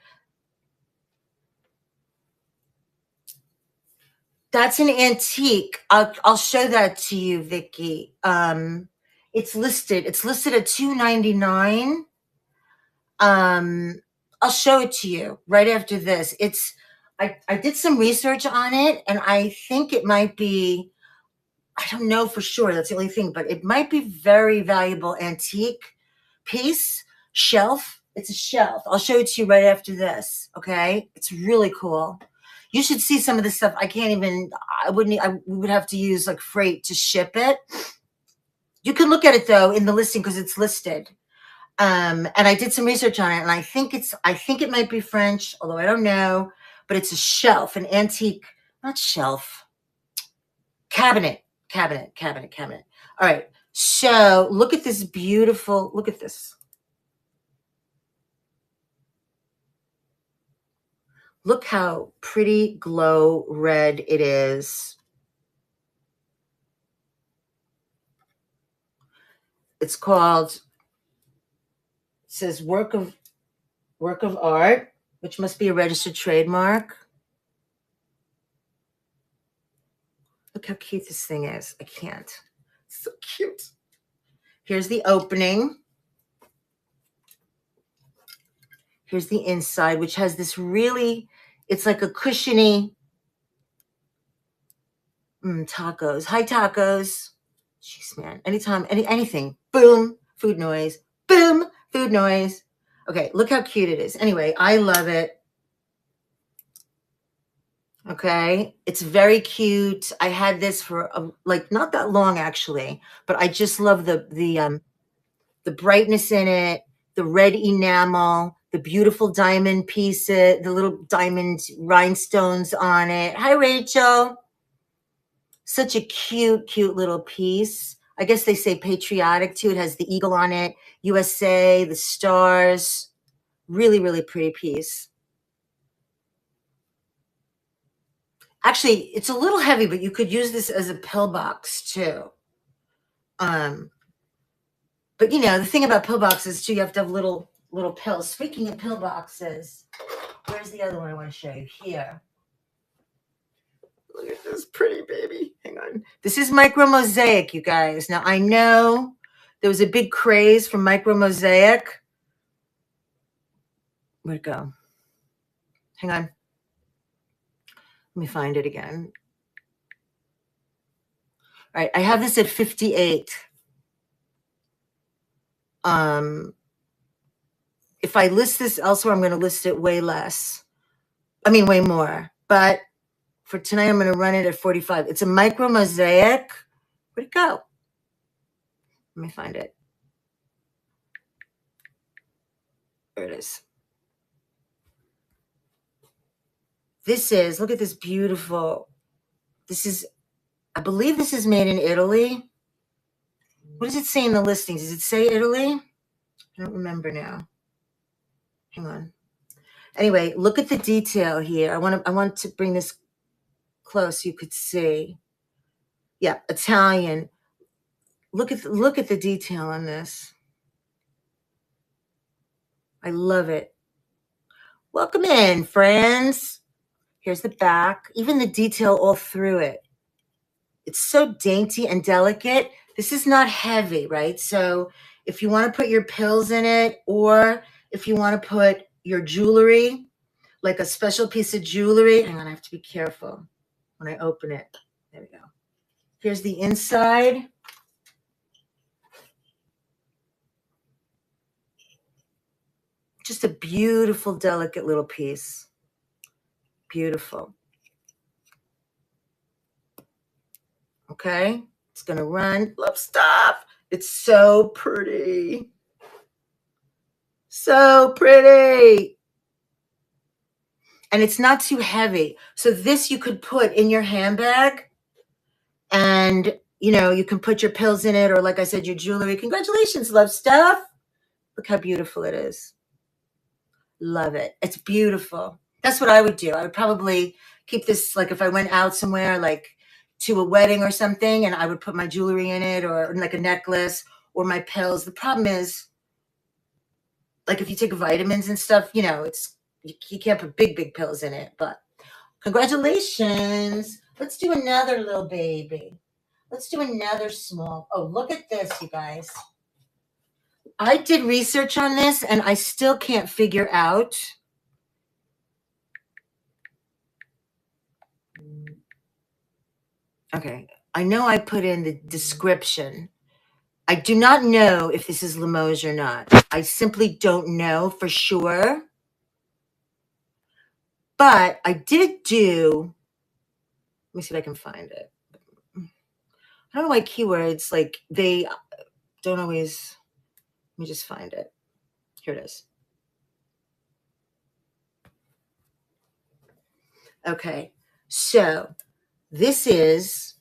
that's an antique. I'll show that to you, Vicky. It's listed at $299. I'll show it to you right after this. I did some research on it, and I think it might be, I don't know for sure, that's the only thing, but it might be very valuable antique piece, shelf. It's a shelf. I'll show it to you right after this. Okay. It's really cool. You should see some of this stuff. We would have to use like freight to ship it. You can look at it though in the listing, because it's listed. And I did some research on it, and I think it might be French, although I don't know, but it's a shelf, an antique, not shelf, cabinet. All right. So look at this beautiful, look at this. Look how pretty glow red it is. It's called, it says work of art, which must be a registered trademark. Look how cute this thing is. I can't. It's so cute. Here's the opening. Here's the inside, which has this really, it's like a cushiony, tacos. Hi, tacos. Jeez, man. Anytime, anything. Boom, food noise. Boom, food noise. Okay, look how cute it is. Anyway, I love it. Okay, it's very cute. I had this for like not that long actually, but I just love the brightness in it, the red enamel, the beautiful diamond pieces, the little diamond rhinestones on it. Hi, Rachel. Such a cute little piece. I guess they say patriotic too. It has the eagle on it, USA, the stars. Really, really pretty piece. Actually, it's a little heavy, but you could use this as a pillbox too. But you know, the thing about pillboxes too, you have to have little pills. Speaking of pillboxes, where's the other one I want to show you? Here. Look at this pretty baby. Hang on. This is Micro Mosaic, you guys. Now, I know there was a big craze for Micro Mosaic. Where'd it go? Hang on. Let me find it again. All right, I have this at 58. If I list this elsewhere, I'm going to list it way less. I mean, way more. But for tonight, I'm going to run it at 45. It's a Micro Mosaic. Where'd it go? Let me find it. There it is. This is, look at this beautiful, this is, I believe this is made in Italy. What does it say in the listings? Does it say Italy? I don't remember now. Hang on. Anyway, look at the detail here. I want to bring this close so you could see. Yeah, Italian. Look at the detail on this. I love it. Welcome in, friends. Here's the back. Even the detail all through it. It's so dainty and delicate. This is not heavy, right? So if you want to put your pills in it, or if you want to put your jewelry, like a special piece of jewelry, hang on, I have to be careful when I open it. There we go. Here's the inside. Just a beautiful, delicate little piece. Beautiful. Okay, it's gonna run. Love stuff. It's so pretty. So pretty. And it's not too heavy. So this you could put in your handbag, and you can put your pills in it, or like I said, your jewelry. Congratulations, love stuff. Look how beautiful it is. Love it. It's beautiful. That's what I would do. I would probably keep this, like if I went out somewhere, like to a wedding or something, and I would put my jewelry in it, or like a necklace, or my pills. The problem is, like if you take vitamins and stuff, you can't put big pills in it. But congratulations. Let's do another little baby. Let's do another small. Oh, look at this, you guys. I did research on this, and I still can't figure out. Okay, I know I put in the description. I do not know if this is Limoges or not. I simply don't know for sure. But I did do, let me see if I can find it. I don't know why keywords, like they don't always, let me just find it. Here it is. Okay, so this is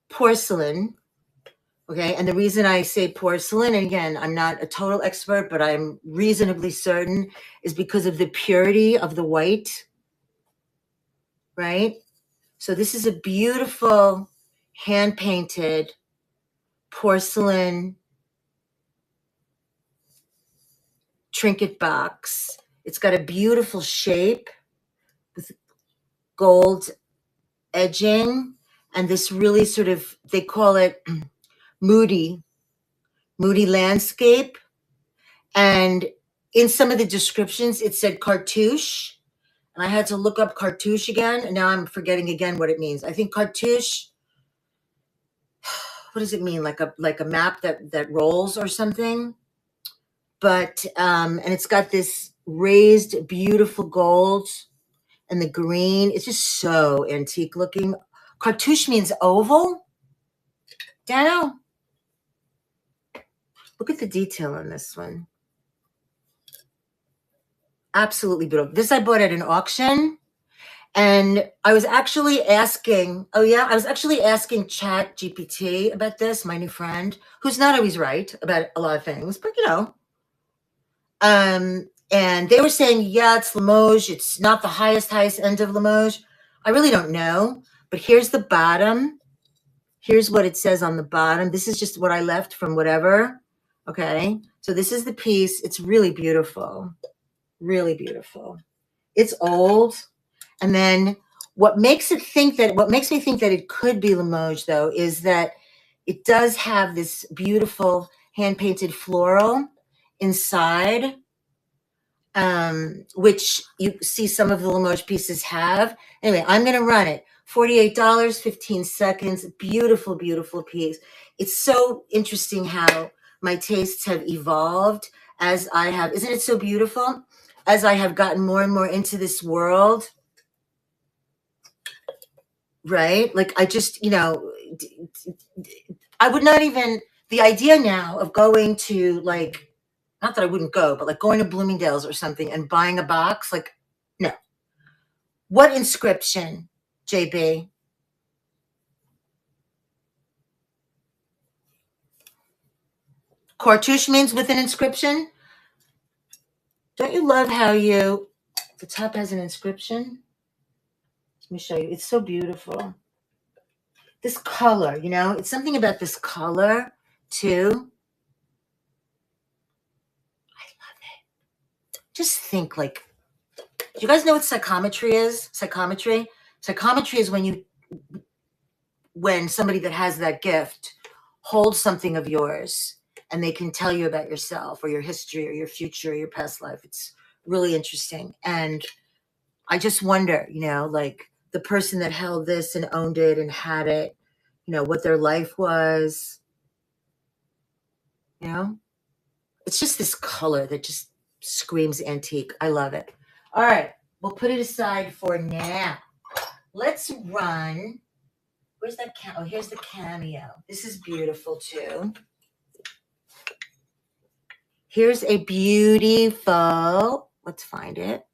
porcelain. Okay, and the reason I say porcelain, and again, I'm not a total expert, but I'm reasonably certain, is because of the purity of the white, right? So this is a beautiful hand-painted porcelain trinket box. It's got a beautiful shape with gold edging, and this really sort of, they call it moody landscape. And in some of the descriptions, it said cartouche. And I had to look up cartouche again, and now I'm forgetting again what it means. I think cartouche, what does it mean? Like a map that rolls or something? But and it's got this raised, beautiful gold and the green. It's just so antique looking. Cartouche means oval. Dano, look at the detail on this one. Absolutely beautiful. This I bought at an auction. And I was actually asking, Chat GPT about this, my new friend, who's not always right about a lot of things, but and they were saying, yeah, it's Limoges. It's not the highest end of Limoges. I really don't know, but here's the bottom. Here's what it says on the bottom. This is just what I left from whatever. Okay. So this is the piece. It's really beautiful. Really beautiful. It's old. And then what makes me think that it could be Limoges, though, is that it does have this beautiful hand-painted floral inside, which you see some of the Limoges pieces have. Anyway, I'm going to run it. $48, 15 seconds. Beautiful, beautiful piece. It's so interesting how my tastes have evolved as I have. Isn't it so beautiful? As I have gotten more and more into this world. Right? Like I just, I would not even, the idea now of going to, like, not that I wouldn't go, but like going to Bloomingdale's or something and buying a box, like, no. What inscription, JB? Cartouche means with an inscription? Don't you love how the top has an inscription? Let me show you. It's so beautiful. this color, you know, it's something about this color too. I love it. Just think, like, do you guys know what psychometry is? Psychometry? Psychometry is when somebody that has that gift holds something of yours and they can tell you about yourself or your history or your future or your past life. It's really interesting. And I just wonder, you know, like the person that held this and owned it and had it, you know, what their life was, you know? It's just this color that just screams antique. I love it. All right, we'll put it aside for now. Let's run. Where's that? Oh, here's the cameo. This is beautiful too. Here's a beautiful, let's find it.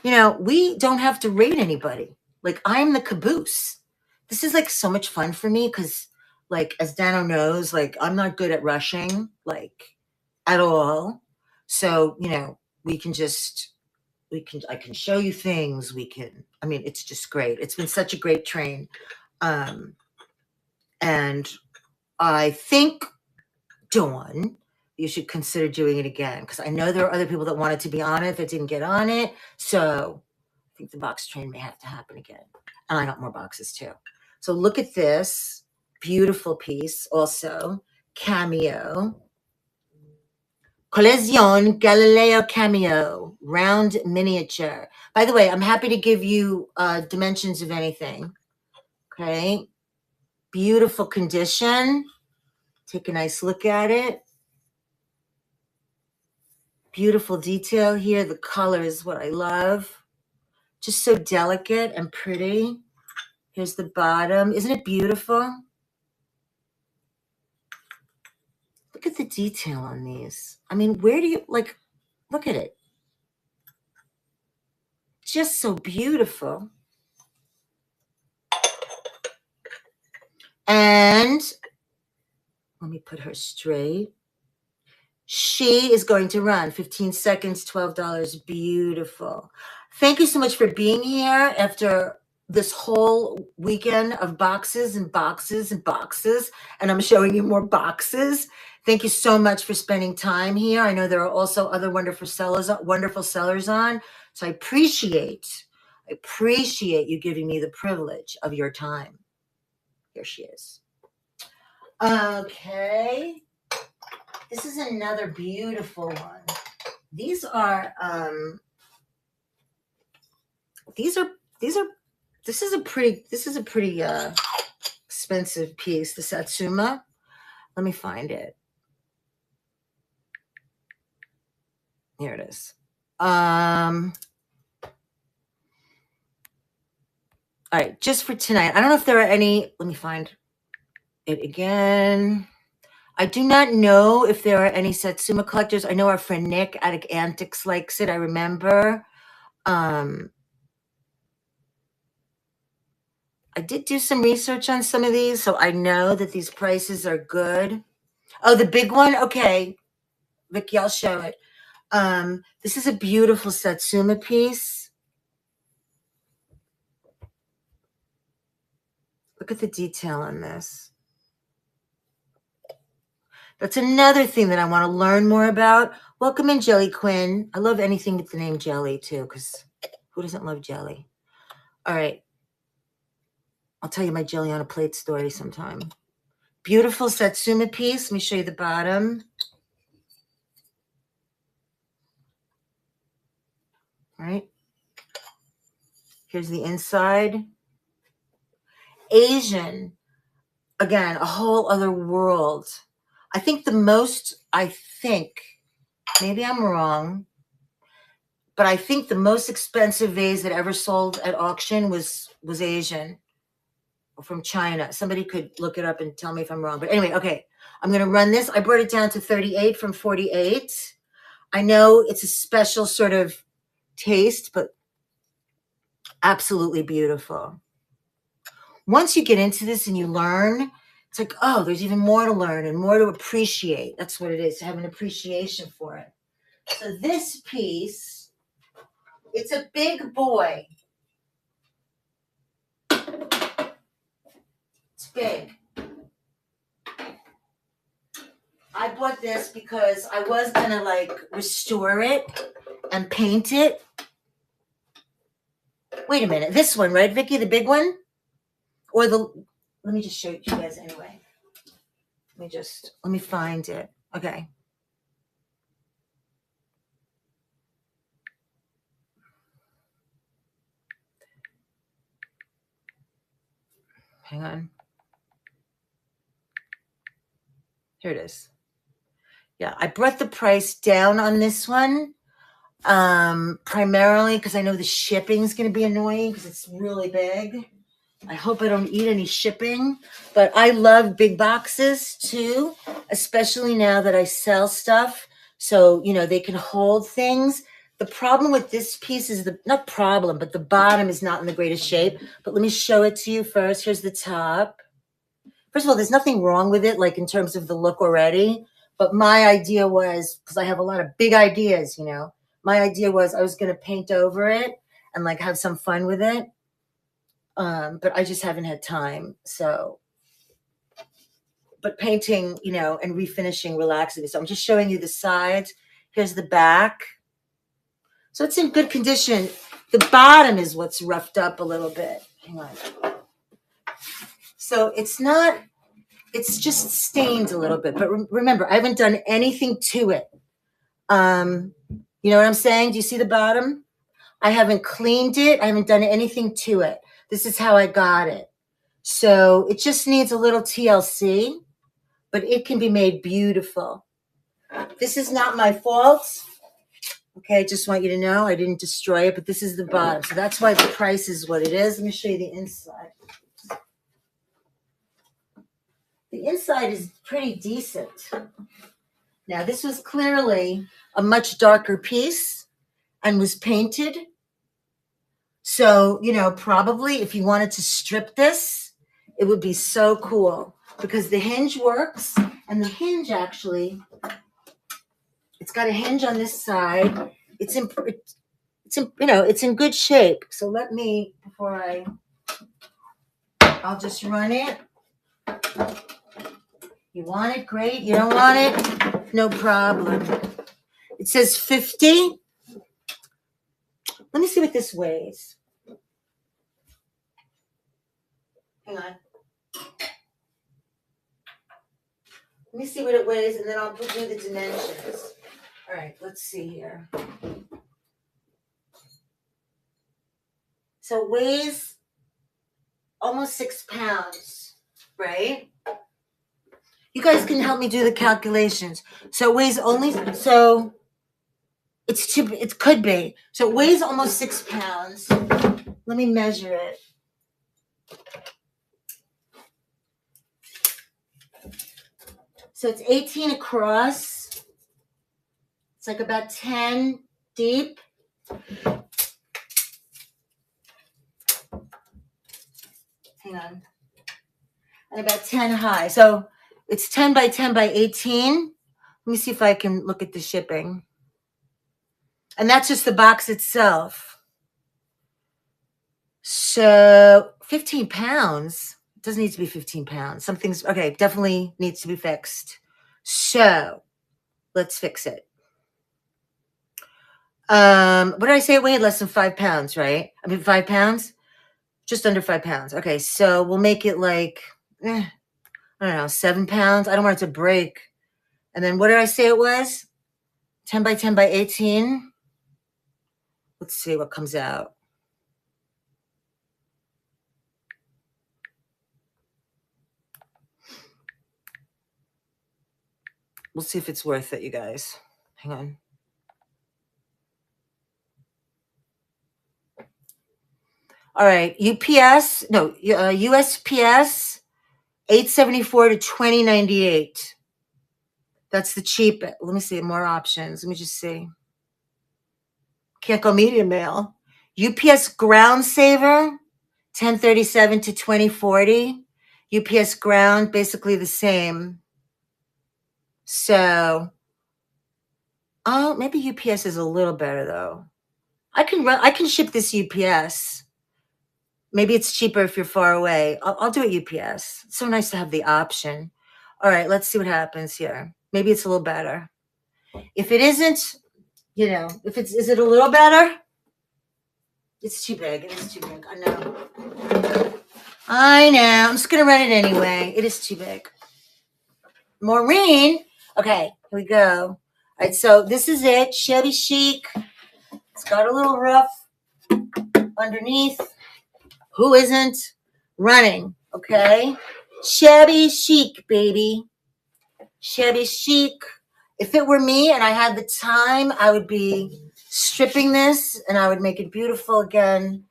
You know, we don't have to rate anybody. Like, I'm the caboose. This is like so much fun for me because, like, as Dano knows, like, I'm not good at rushing, like, at all. So, you know, I can show you things. I mean, it's just great. It's been such a great train. And I think, Dawn, you should consider doing it again because I know there are other people that wanted to be on it that didn't get on it. So I think the box train may have to happen again. And I got more boxes too. So look at this beautiful piece also. Cameo. Collezione Galileo Cameo. Round miniature. By the way, I'm happy to give you dimensions of anything. Okay. Beautiful condition. Take a nice look at it. Beautiful detail here. The color is what I love. Just so delicate and pretty. Here's the bottom. Isn't it beautiful? Look at the detail on these. I mean, where do you, like, look at it. Just so beautiful. And let me put her straight. She is going to run 15 seconds, $12. Beautiful. Thank you so much for being here after this whole weekend of boxes and boxes and boxes. And I'm showing you more boxes. Thank you so much for spending time here. I know there are also other wonderful sellers on. So I appreciate you giving me the privilege of your time. Here she is. Okay. This is another beautiful one. This is a pretty expensive piece, the Satsuma. Let me find it. Here it is. All right, just for tonight. I don't know if there are any, let me find it again. I do not know if there are any Satsuma collectors. I know our friend Nick at Antics likes it. I remember. I did do some research on some of these, so I know that these prices are good. Oh, the big one? Okay. Vicky, I'll show it. This is a beautiful Satsuma piece. Look at the detail on this. That's another thing that I want to learn more about. Welcome in, Jelly Quinn. I love anything with the name Jelly, too, because who doesn't love jelly? All right. I'll tell you my jelly on a plate story sometime. Beautiful Satsuma piece. Let me show you the bottom. All right. Here's the inside. Asian. Again, a whole other world. I think maybe I'm wrong, but I think the most expensive vase that ever sold at auction was Asian or from China. Somebody could look it up and tell me if I'm wrong. But anyway, okay, I'm going to run this. I brought it down to 38 from 48. I know it's a special sort of taste, but absolutely beautiful. Once you get into this and you learn, it's like, oh, there's even more to learn and more to appreciate. That's what it is, to have an appreciation for it. So this piece It's a big boy. It's big. I bought this because I was gonna like restore it and paint it. Wait a minute, this one, right, Vicky, the big one? Or the, let me just show you guys anyway. Let me find it. Okay. Hang on. Here it is. Yeah, I brought the price down on this one, primarily because I know the shipping is going to be annoying because it's really big. I hope I don't eat any shipping, but I love big boxes too, especially now that I sell stuff. So, you know, they can hold things. The problem with this piece is not problem, but the bottom is not in the greatest shape. But let me show it to you first. Here's the top. First of all, there's nothing wrong with it, like in terms of the look already. But my idea was, because I have a lot of big ideas, you know, my idea was I was going to paint over it and like have some fun with it. But I just haven't had time. So, but painting, you know, and refinishing relaxes me. So I'm just showing you the sides. Here's the back. So it's in good condition. The bottom is what's roughed up a little bit. Hang on. So it's not, it's just stained a little bit. But remember, I haven't done anything to it. You know what I'm saying? Do you see the bottom? I haven't cleaned it. I haven't done anything to it. This is how I got it. So it just needs a little TLC, but it can be made beautiful. This is not my fault. Okay, I just want you to know I didn't destroy it, but this is the bottom. So that's why the price is what it is. Let me show you the inside. The inside is pretty decent. Now, this was clearly a much darker piece and was painted. So, you know, probably if you wanted to strip this, it would be so cool because the hinge works, and the hinge actually, it's got a hinge on this side. It's in, you know, it's in good shape. So let me, I'll just run it. You want it? Great. You don't want it? No problem. It says 50. Let me see what this weighs. Hang on. Let me see what it weighs, and then I'll put you the dimensions. All right, let's see here. So it weighs almost 6 pounds, right? You guys can help me do the calculations. So it weighs only, so it could be. So it weighs almost 6 pounds. Let me measure it. So it's 18 across. It's like about 10 deep. Hang on. And about 10 high. So it's 10 by 10 by 18. Let me see if I can look at the shipping. And that's just the box itself. So 15 pounds. It doesn't need to be 15 pounds. Something's, okay, definitely needs to be fixed. So let's fix it. What did I say? It weighed less than 5 pounds, right? I mean, 5 pounds? Just under 5 pounds. Okay, so we'll make it like, I don't know, 7 pounds. I don't want it to break. And then what did I say it was? 10 by 10 by 18. Let's see what comes out. We'll see if it's worth it, you guys. Hang on. All right, USPS, 874 to 2098. That's the cheapest. Let me see more options. Let me just see. Can't go medium mail. UPS Ground Saver, 1037 to 2040. UPS Ground, basically the same. So, oh, maybe UPS is a little better though. I can ship this UPS. Maybe it's cheaper if you're far away. I'll do it UPS. It's so nice to have the option. All right, let's see what happens here. Maybe it's a little better. If it isn't, is it a little better? It's too big. It is too big. I know. I know. I'm just going to run it anyway. It is too big. Maureen. Okay, here we go. All right, so this is it. Shabby chic. It's got a little rough underneath. Who isn't running? Okay. Shabby chic, baby. Shabby chic. If it were me and I had the time, I would be stripping this and I would make it beautiful again.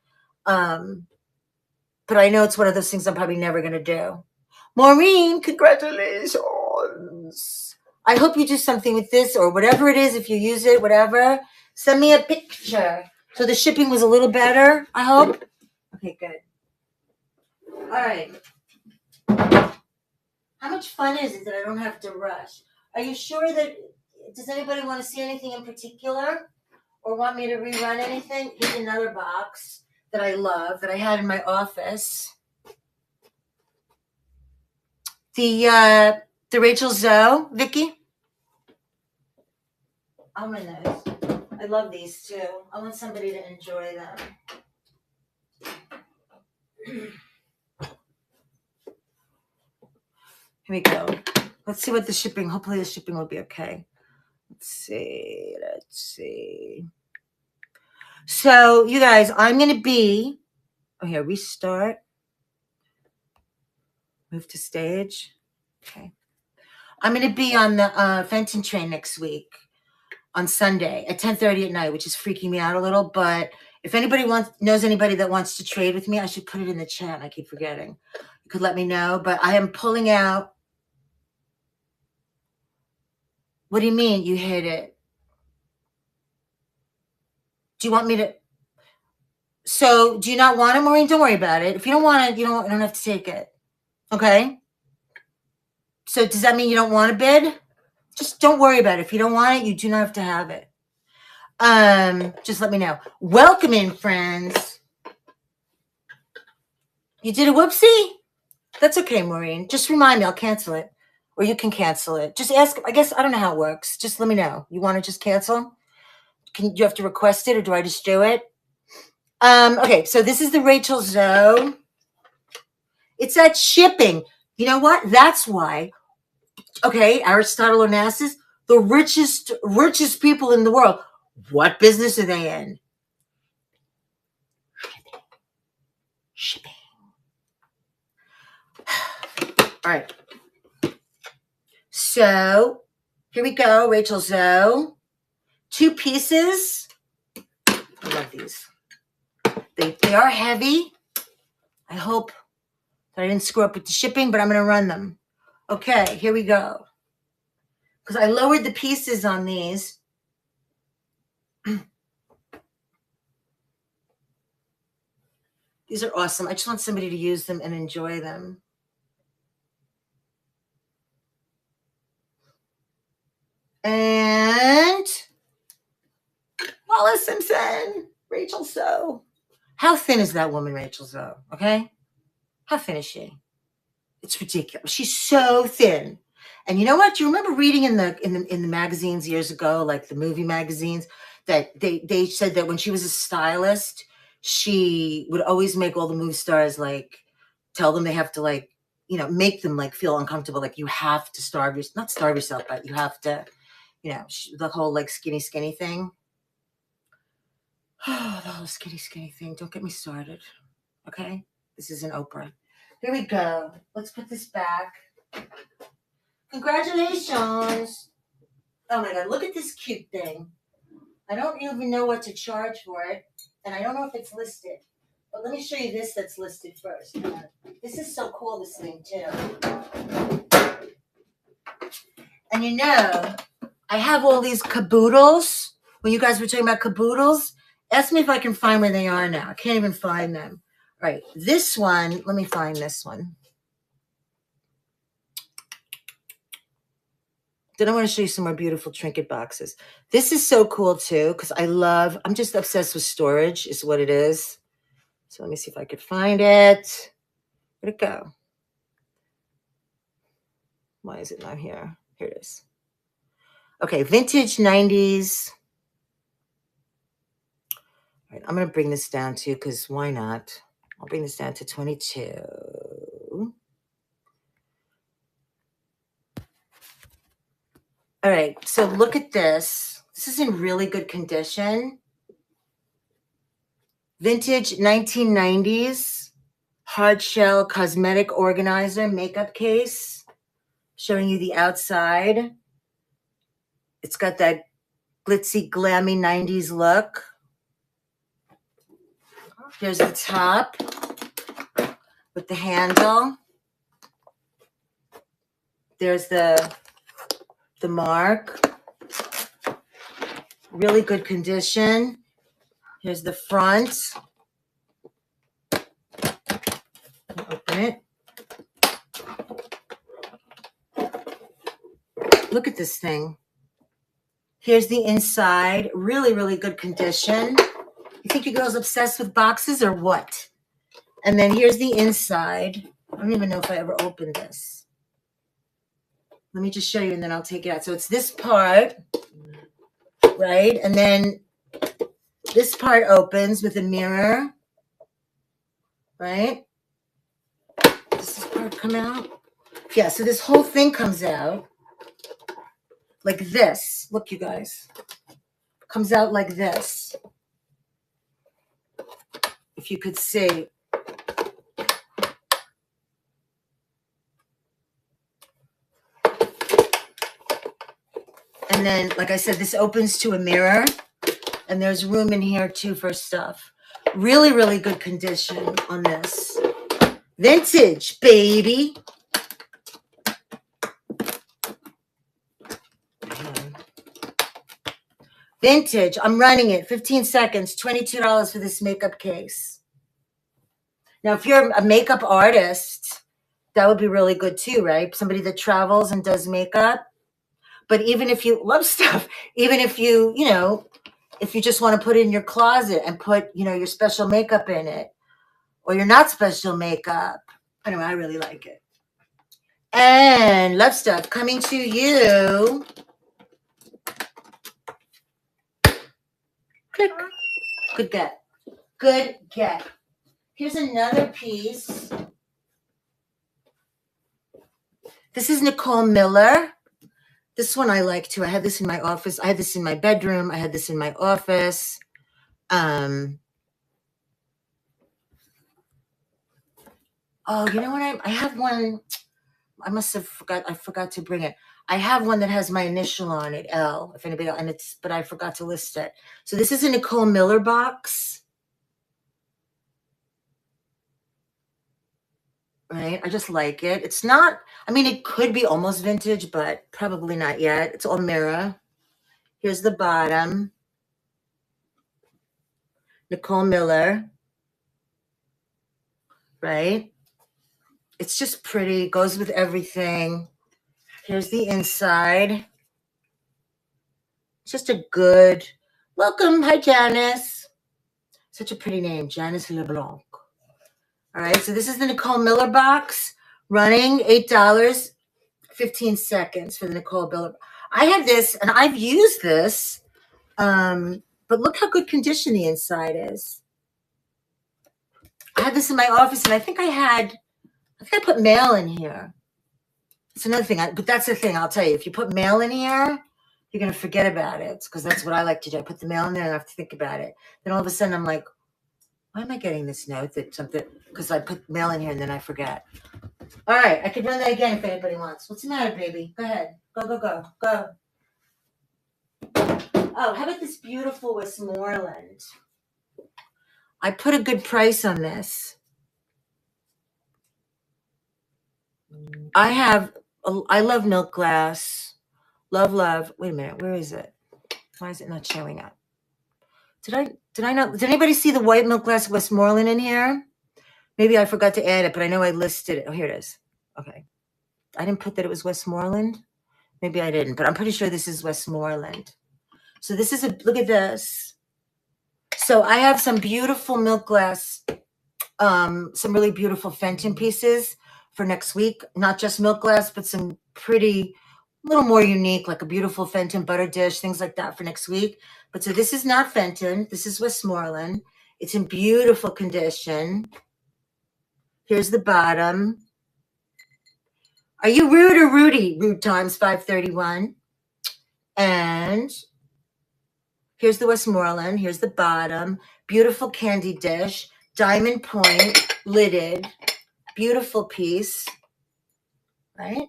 But I know it's one of those things I'm probably never going to do. Maureen, congratulations. I hope you do something with this or whatever it is. If you use it, whatever, send me a picture. So the shipping was a little better, I hope. Okay, good. All right. How much fun is it that I don't have to rush? Are you sure that, does anybody want to see anything in particular or want me to rerun anything? Here's another box that I love that I had in my office. The Rachel Zoe, Vicky. I'm in those. I love these too. I want somebody to enjoy them. Here we go. Let's see what the shipping, hopefully the shipping will be okay. Let's see. So you guys, I'm going to be, here, restart. Move to stage. Okay. I'm going to be on the Fenton train next week on Sunday at 10:30 at night, which is freaking me out a little. But if anybody knows anybody that wants to trade with me, I should put it in the chat. I keep forgetting. You could let me know. But I am pulling out. What do you mean you hate it? Do you want me to? So do you not want it, Maureen? Don't worry about it. If you don't want it, you don't have to take it. Okay? So does that mean you don't want to bid? Just don't worry about it. If you don't want it, you do not have to have it. Just let me know. Welcome in, friends. You did a whoopsie? That's okay, Maureen. Just remind me. I'll cancel it. Or you can cancel it. Just ask. I guess I don't know how it works. Just let me know. You want to just cancel? Do you have to request it or do I just do it? Okay, so this is the Rachel Zoe. It's that shipping. You know what? That's why. Okay, Aristotle Onassis, the richest people in the world. What business are they in? Shipping. All right. So here we go, Rachel Zoe. 2 pieces. I love these. They are heavy. I hope that I didn't screw up with the shipping, but I'm going to run them. Okay, here we go. Because I lowered the pieces on these. These are awesome. I just want somebody to use them and enjoy them. And Paula Simpson, Rachel Zoe. How thin is that woman, Rachel Zoe? Okay? How thin is she? It's ridiculous. She's so thin. And you know what? Do you remember reading in the magazines years ago, like the movie magazines, that they said that when she was a stylist, she would always make all the movie stars like tell them they have to like, make them like feel uncomfortable. Like you have to not starve yourself, but you have to, the whole like skinny thing. Oh, the whole skinny thing. Don't get me started. Okay? This isn't Oprah. Here we go. Let's put this back. Congratulations. Oh my God, look at this cute thing. I don't even know what to charge for it. And I don't know if it's listed. But let me show you this that's listed first. This is so cool, this thing too. And I have all these caboodles. When you guys were talking about caboodles, ask me if I can find where they are now. I can't even find them. All right, this one, let me find this one. Then I want to show you some more beautiful trinket boxes. This is so cool too, because I'm just obsessed with storage is what it is. So let me see if I could find it. Where'd it go? Why is it not here? Here it is. Okay, vintage 90s. All right, I'm going to bring this down to, because why not? I'll bring this down to 22. All right, so look at this. This is in really good condition. Vintage 1990s hard shell cosmetic organizer makeup case. Showing you the outside. It's got that glitzy, glammy 90s look. Here's the top with the handle. There's the mark. Really good condition. Here's the front. Open it. Look at this thing. Here's the inside. Really, really good condition. You think your girl's obsessed with boxes or what? And then here's the inside. I don't even know if I ever opened this. Let me just show you and then I'll take it out. So it's this part, right? And then this part opens with a mirror, right? Does this part come out? Yeah, so this whole thing comes out like this. Look, you guys. Comes out like this. If you could see. And then, like I said, this opens to a mirror. And there's room in here, too, for stuff. Really, really good condition on this. Vintage, baby. Vintage. I'm running it. 15 seconds. $22 for this makeup case. Now, if you're a makeup artist, that would be really good, too, right? Somebody that travels and does makeup. But even if you love stuff, even if you, if you just want to put it in your closet and put, your special makeup in it, or your not special makeup. Anyway, I really like it. And love stuff coming to you. Click. Good get. Good get. Here's another piece. This is Nicole Miller. This one I like too. I had this in my office. I had this in my bedroom. I had this in my office. Oh, you know what? I have one. I must have forgot. I forgot to bring it. I have one that has my initial on it, L. If anybody, but I forgot to list it. So this is a Nicole Miller box. Right? I just like it. It's not. I mean, it could be almost vintage, but probably not yet. It's all mirror. Here's the bottom. Nicole Miller. Right? It's just pretty. Goes with everything. Here's the inside. It's just a good welcome. Hi, Janice. Such a pretty name, Janice LeBlanc. All right, so this is the Nicole Miller box, running $8, 15 seconds for the Nicole Miller. I have this, and I've used this, but look how good condition the inside is. I had this in my office, and I think I put mail in here. It's another thing, but that's the thing, I'll tell you. If you put mail in here, you're going to forget about it, because that's what I like to do. I put the mail in there, and I have to think about it. Then all of a sudden, I'm like, why am I getting this note that something, because I put mail in here, and then I forget. All right, I could run that again if anybody wants. What's the matter, baby? Go ahead. Go. Oh, how about this beautiful Westmoreland? I put a good price on this. I love milk glass. Love. Wait a minute. Where is it? Why is it not showing up? Did anybody see the white milk glass Westmoreland in here? Maybe I forgot to add it, but I know I listed it. Oh, here it is. Okay. I didn't put that it was Westmoreland. Maybe I didn't, but I'm pretty sure this is Westmoreland. So this is look at this. So I have some beautiful milk glass, some really beautiful Fenton pieces for next week. Not just milk glass, but some pretty, a little more unique, like a beautiful Fenton butter dish, things like that for next week. But so this is not Fenton. This is Westmoreland. It's in beautiful condition. Here's the bottom. Are you rude or Rudy? Rude times 531. And here's the Westmoreland. Here's the bottom. Beautiful candy dish. Diamond point, lidded. Beautiful piece. Right?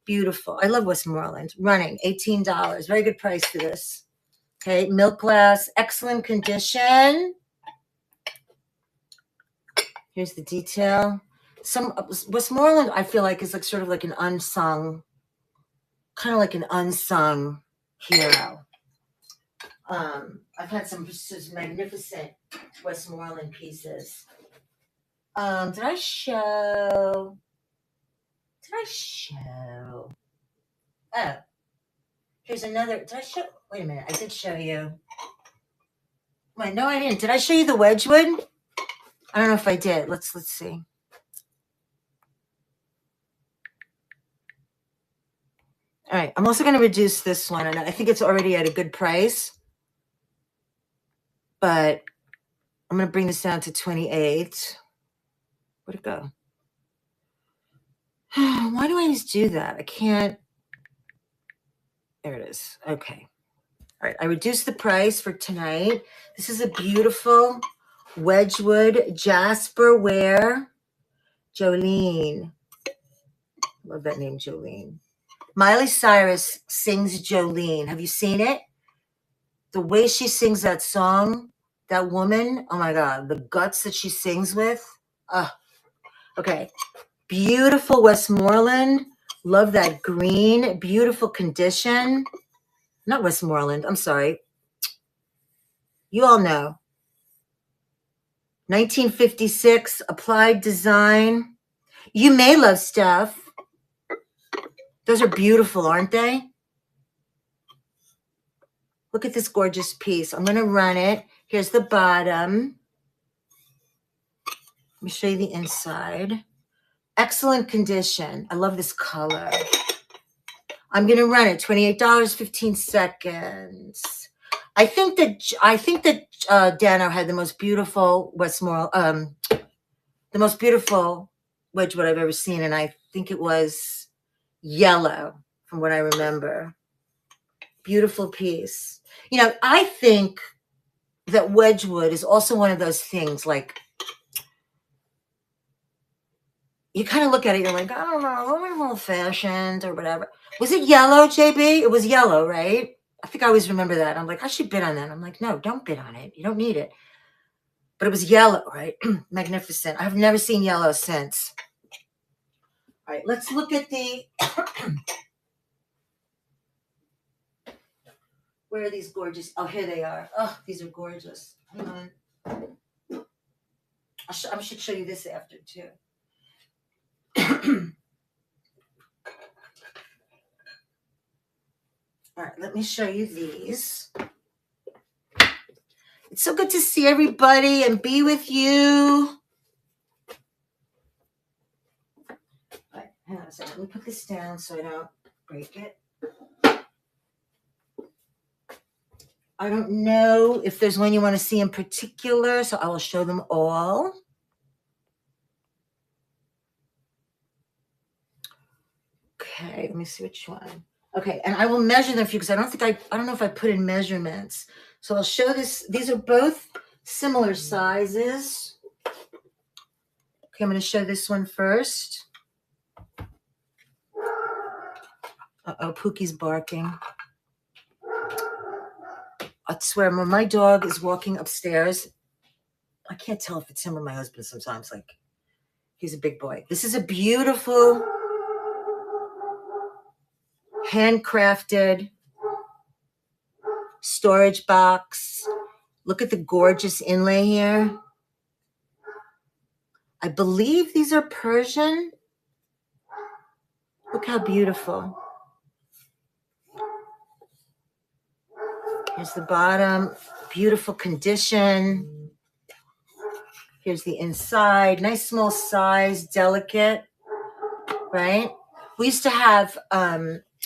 Beautiful. I love Westmoreland. Running, $18. Very good price for this. Okay, milk glass, excellent condition. Here's the detail. Some Westmoreland, I feel like, is like sort of like an unsung, kind of like an unsung hero. I've had some just magnificent Westmoreland pieces. Did I show? Oh, here's another. Did I show? Wait a minute. I did show you. Wait, no, I didn't. Did I show you the Wedgwood? I don't know if I did. Let's see. All right. I'm also going to reduce this one, and I think it's already at a good price. But I'm going to bring this down to 28. Where'd it go? Why do I always do that? I can't. There it is. Okay. All right. I reduced the price for tonight. This is a beautiful Wedgwood Jasper ware. Jolene. Love that name, Jolene. Miley Cyrus sings Jolene. Have you seen it? The way she sings that song, that woman, oh my God, the guts that she sings with. Okay. Beautiful Westmoreland. Love that green. Beautiful condition. Not Westmoreland. I'm sorry. You all know. 1956. Applied design. You may love stuff. Those are beautiful, aren't they? Look at this gorgeous piece. I'm going to run it. Here's the bottom. Let me show you the inside. Excellent condition. I love this color. I'm going to run it. $28, 15 seconds. I think that Dano had the most beautiful Westmoreland, the most beautiful Wedgwood I've ever seen, and I think it was yellow, from what I remember. Beautiful piece. You know, I think that Wedgwood is also one of those things, like, you kind of look at it, you're like, I don't know, I'm old-fashioned or whatever. Was it yellow, JB? It was yellow, right? I think I always remember that. I'm like, I should bid on that. I'm like, no, don't bid on it. You don't need it. But it was yellow, right? Magnificent. I've never seen yellow since. All right, let's look at the... Where are these gorgeous... Oh, here they are. Oh, these are gorgeous. Hang on. I should show you this after, too. All right, let me show you these. It's so good to see everybody and be with you. All right, hang on a second. Let me put this down so I don't break it. I don't know if there's one you want to see in particular, so I will show them all. Okay, let me see which one. Okay, and I will measure them for you because I don't know if I put in measurements. So I'll show this. These are both similar sizes. Okay, I'm going to show this one first. Uh-oh, Pookie's barking. I swear, when my dog is walking upstairs, I can't tell if it's him or my husband sometimes. Like, he's a big boy. This is a beautiful handcrafted storage box. Look at the gorgeous inlay here. I believe these are Persian. Look how beautiful. Here's the bottom. Beautiful condition. Here's the inside. Nice small size, delicate, right? We used to have,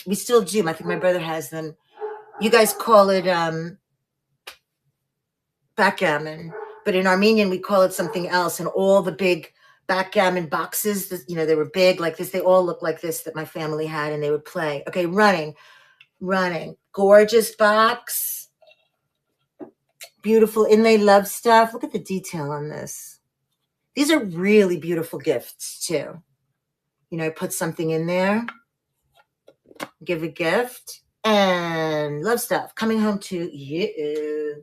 we still do. I think my brother has them. You guys call it backgammon, but in Armenian we call it something else. And all the big backgammon boxes, they were big like this. They all look like this that my family had, and they would play. Okay, running. Gorgeous box. Beautiful inlay love stuff. Look at the detail on this. These are really beautiful gifts too. Put something in there, give a gift, and love stuff coming home to you.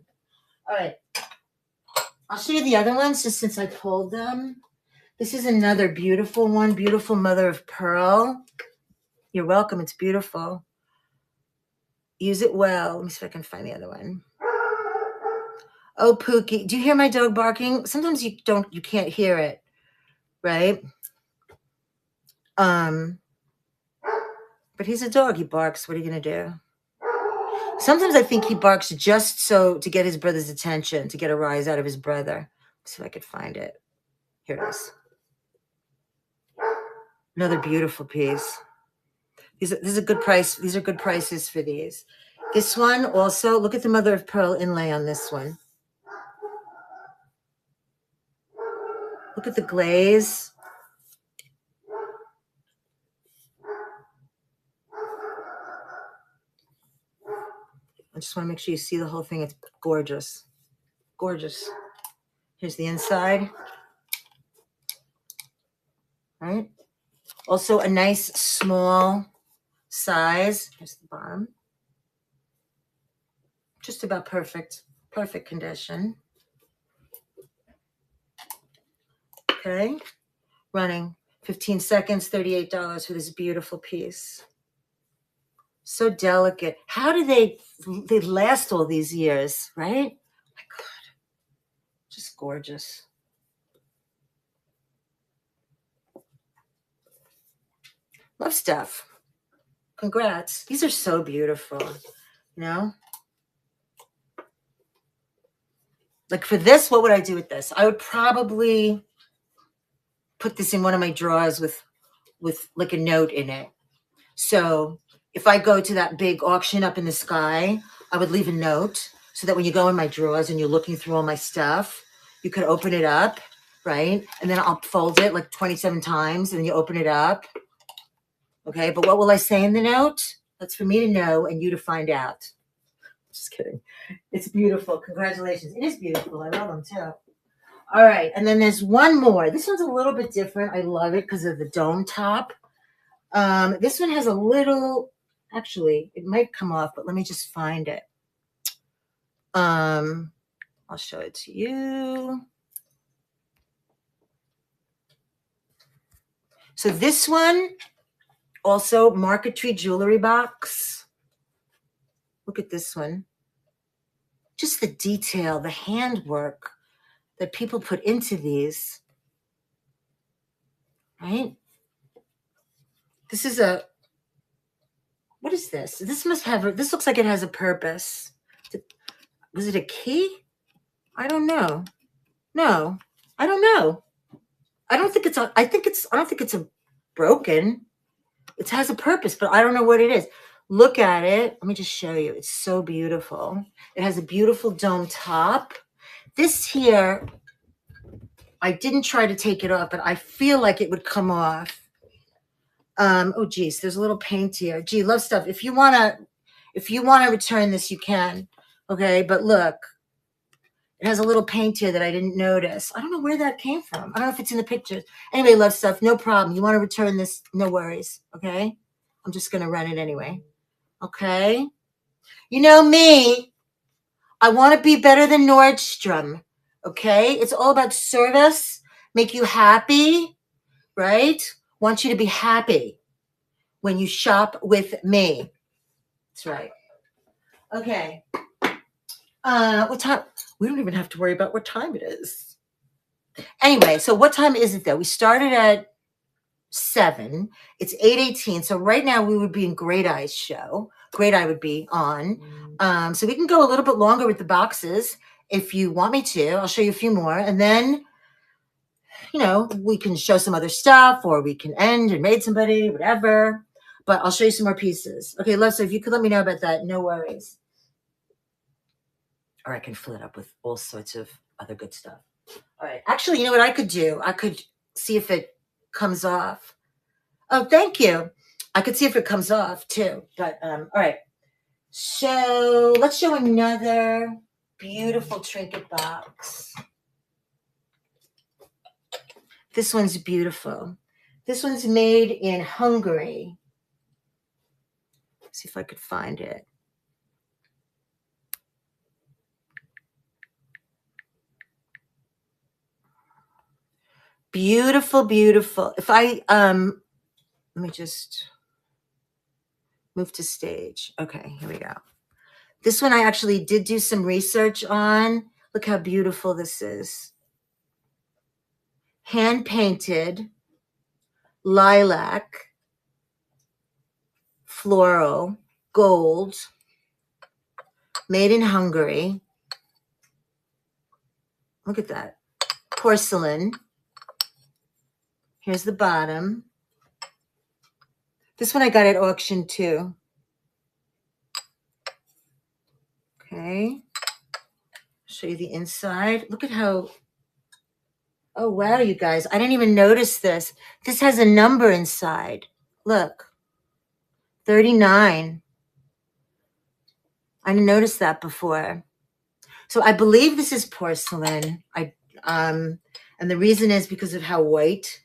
All right. I'll show you the other ones just since I pulled them. This is another beautiful one. Beautiful mother of pearl. You're welcome. It's beautiful. Use it well. Let me see if I can find the other one. Oh, Pookie. Do you hear my dog barking? Sometimes you can't hear it, right? But he's a dog. He barks. What are you going to do? Sometimes I think he barks just so to get his brother's attention, to get a rise out of his brother. Let's see if I could find it. Here it is. Another beautiful piece. This is a good price. These are good prices for these. This one also, look at the mother of pearl inlay on this one. Look at the glaze. I just want to make sure you see the whole thing. It's gorgeous. Gorgeous. Here's the inside. Right? Also a nice small size. Here's the bottom. Just about perfect. Perfect condition. Okay. Running 15 seconds, $38 for this beautiful piece. So delicate. How do they last all these years, right? Oh my God. Just gorgeous. Love stuff. Congrats. These are so beautiful, Like for this, what would I do with this? I would probably put this in one of my drawers with like a note in it. So if I go to that big auction up in the sky, I would leave a note so that when you go in my drawers and you're looking through all my stuff, you could open it up, right? And then I'll fold it like 27 times and then you open it up. Okay, but what will I say in the note? That's for me to know and you to find out. Just kidding. It's beautiful. Congratulations. It is beautiful. I love them too. All right, and then there's one more. This one's a little bit different. I love it because of the dome top. This one has a little, actually, it might come off, but let me just find it. I'll show it to you. So this one, also marquetry jewelry box. Look at this one. Just the detail, the handwork that people put into these, right? This is what is this? This looks like it has a purpose. Was it a key? I don't know. No, I don't know. I don't think it's broken. It has a purpose, but I don't know what it is. Look at it. Let me just show you. It's so beautiful. It has a beautiful dome top. This here, I didn't try to take it off, but I feel like it would come off. Oh geez, there's a little paint here. Gee, love stuff. If you wanna return this, you can. Okay, but look, it has a little paint here that I didn't notice. I don't know where that came from. I don't know if it's in the pictures. Anyway, love stuff, no problem. You want to return this, no worries. Okay, I'm just gonna run it anyway. Okay, you know me. I want to be better than Nordstrom. Okay, it's all about service. Make you happy, right? Want you to be happy when you shop with me. That's right. Okay. What time? We don't even have to worry about what time it is. Anyway, so what time is it though? We started at 7. It's 8:18. So right now we would be in Great Eye's show. great I would be on. So we can go a little bit longer with the boxes if you want me to. I'll show you a few more, and then, you know, we can show some other stuff, or we can end and raid somebody, whatever. But I'll show you some more pieces. Okay, Leslie, if you could let me know about that, no worries. Or I can fill it up with all sorts of other good stuff. All right. Actually, you know what I could do? I could see if it comes off. Oh, thank you. I could see if it comes off too. But all right. So let's show another beautiful trinket box. This one's beautiful. This one's made in Hungary. Let's see if I could find it. Beautiful, beautiful. If I let me just move to stage. Okay, here we go. This one I actually did do some research on. Look how beautiful this is. Hand painted, lilac, floral, gold, made in Hungary. Look at that. Porcelain. Here's the bottom. This one I got at auction too. Okay. Show you the inside. Look at how, oh wow, you guys, I didn't even notice this. This has a number inside. Look, 39. I didn't notice that before. So I believe this is porcelain. And the reason is because of how white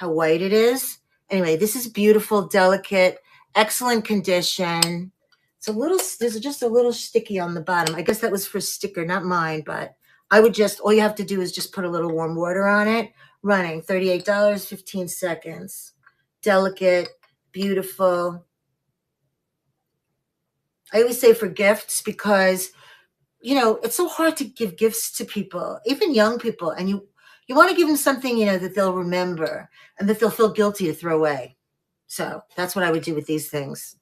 it is. Anyway, this is beautiful, delicate, excellent condition. It's a little, there's just a little sticky on the bottom. I guess that was for sticker, not mine, but I would just, all you have to do is just put a little warm water on it. Running, $38, 15 seconds. Delicate, beautiful. I always say for gifts because, you know, it's so hard to give gifts to people, even young people. And you want to give them something, you know, that they'll remember and that they'll feel guilty to throw away. So that's what I would do with these things.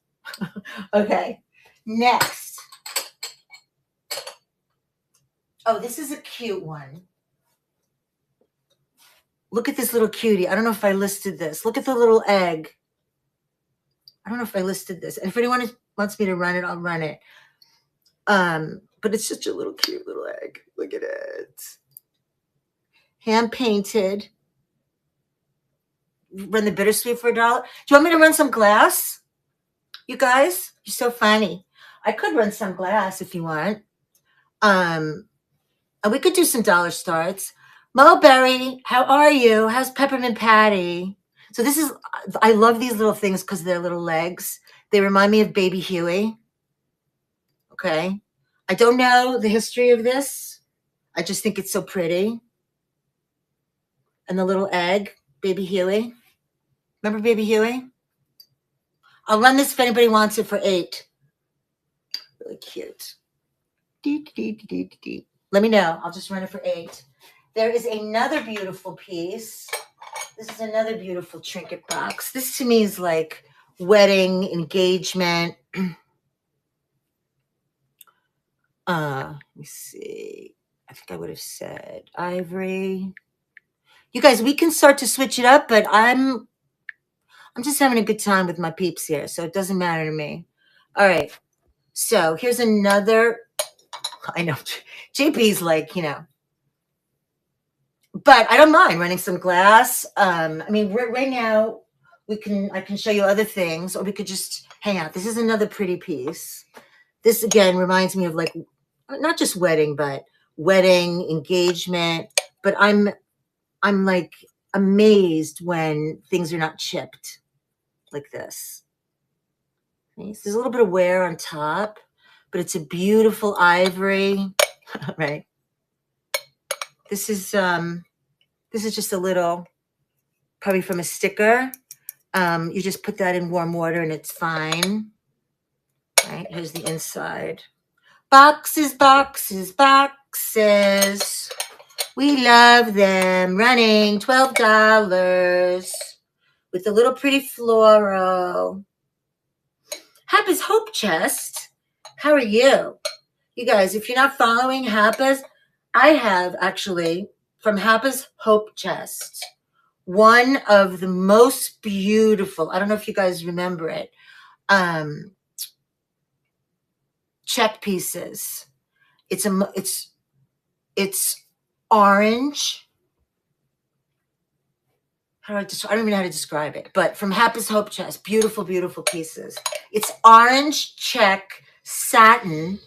Okay, next. Oh, this is a cute one. Look at this little cutie. I don't know if I listed this. Look at the little egg. I don't know if I listed this. And if anyone wants me to run it, I'll run it. But it's such a little cute little egg. Look at it. Hand painted. Run the bittersweet for $1. Do you want me to run some glass? You guys, you're so funny. I could run some glass if you want. And we could do some dollar starts. Mulberry, how are you? How's Peppermint Patty? So this is, I love these little things because of their little legs. They remind me of Baby Huey. Okay. I don't know the history of this. I just think it's so pretty. And the little egg, Baby Huey. Remember Baby Huey? I'll run this if anybody wants it for $8. Really cute. Let me know. I'll just run it for $8. There is another beautiful piece. This is another beautiful trinket box. This to me is like wedding, engagement. Let me see. I think I would have said ivory. You guys, we can start to switch it up, but I'm just having a good time with my peeps here, so it doesn't matter to me. All right. So here's another. I know JP's like, you know, but I don't mind running some glass. I mean, right now I can show you other things, or we could just hang out. This is another pretty piece. This again reminds me of like, not just wedding, but wedding, engagement. But I'm like amazed when things are not chipped like this. Okay, so there's a little bit of wear on top, but it's a beautiful ivory, right? This is just a little, probably from a sticker. You just put that in warm water and it's fine. Right, here's the inside. Boxes, boxes, boxes. We love them. Running, $12 with a little pretty floral. Hapa's Hope Chest. How are you? You guys, if you're not following Hapa's, I have actually from Hapa's Hope Chest, one of the most beautiful, I don't know if you guys remember it, check pieces. It's orange. I don't even know how to describe it, but from Hapa's Hope Chest, beautiful, beautiful pieces. It's orange check satin,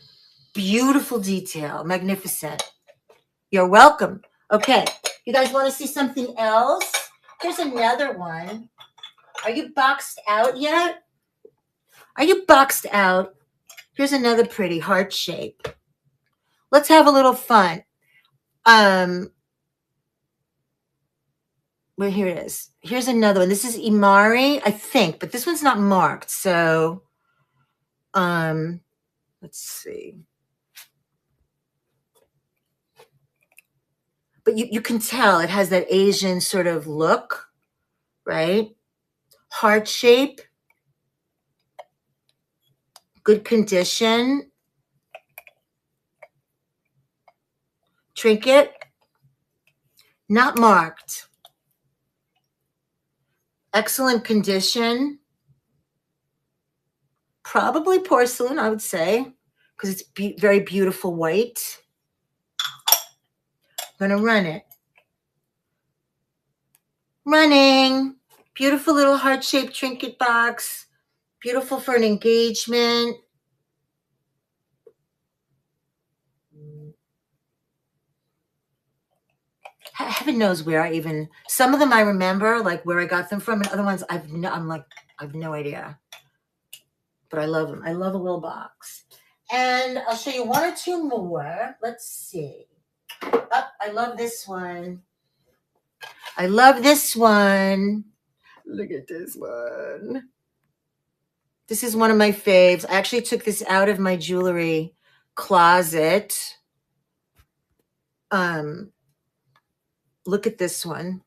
beautiful detail, magnificent. You're welcome. Okay, you guys want to see something else? Here's another one. Are you boxed out yet? Are you boxed out? Here's another pretty heart shape. Let's have a little fun. Well, here it is. Here's another one. This is Imari, I think, but this one's not marked. So, let's see. But you can tell it has that Asian sort of look, right? Heart shape, good condition. Trinket, not marked. Excellent condition. Probably porcelain, I would say, because it's very beautiful white. I'm going to run it. Running. Beautiful little heart-shaped trinket box. Beautiful for an engagement. Heaven knows where I even, some of them I remember, like where I got them from, and other ones I have no idea. But I love them. I love a little box. And I'll show you one or two more. Let's see. Oh, I love this one. I love this one. Look at this one. This is one of my faves. I actually took this out of my jewelry closet. Look at this one.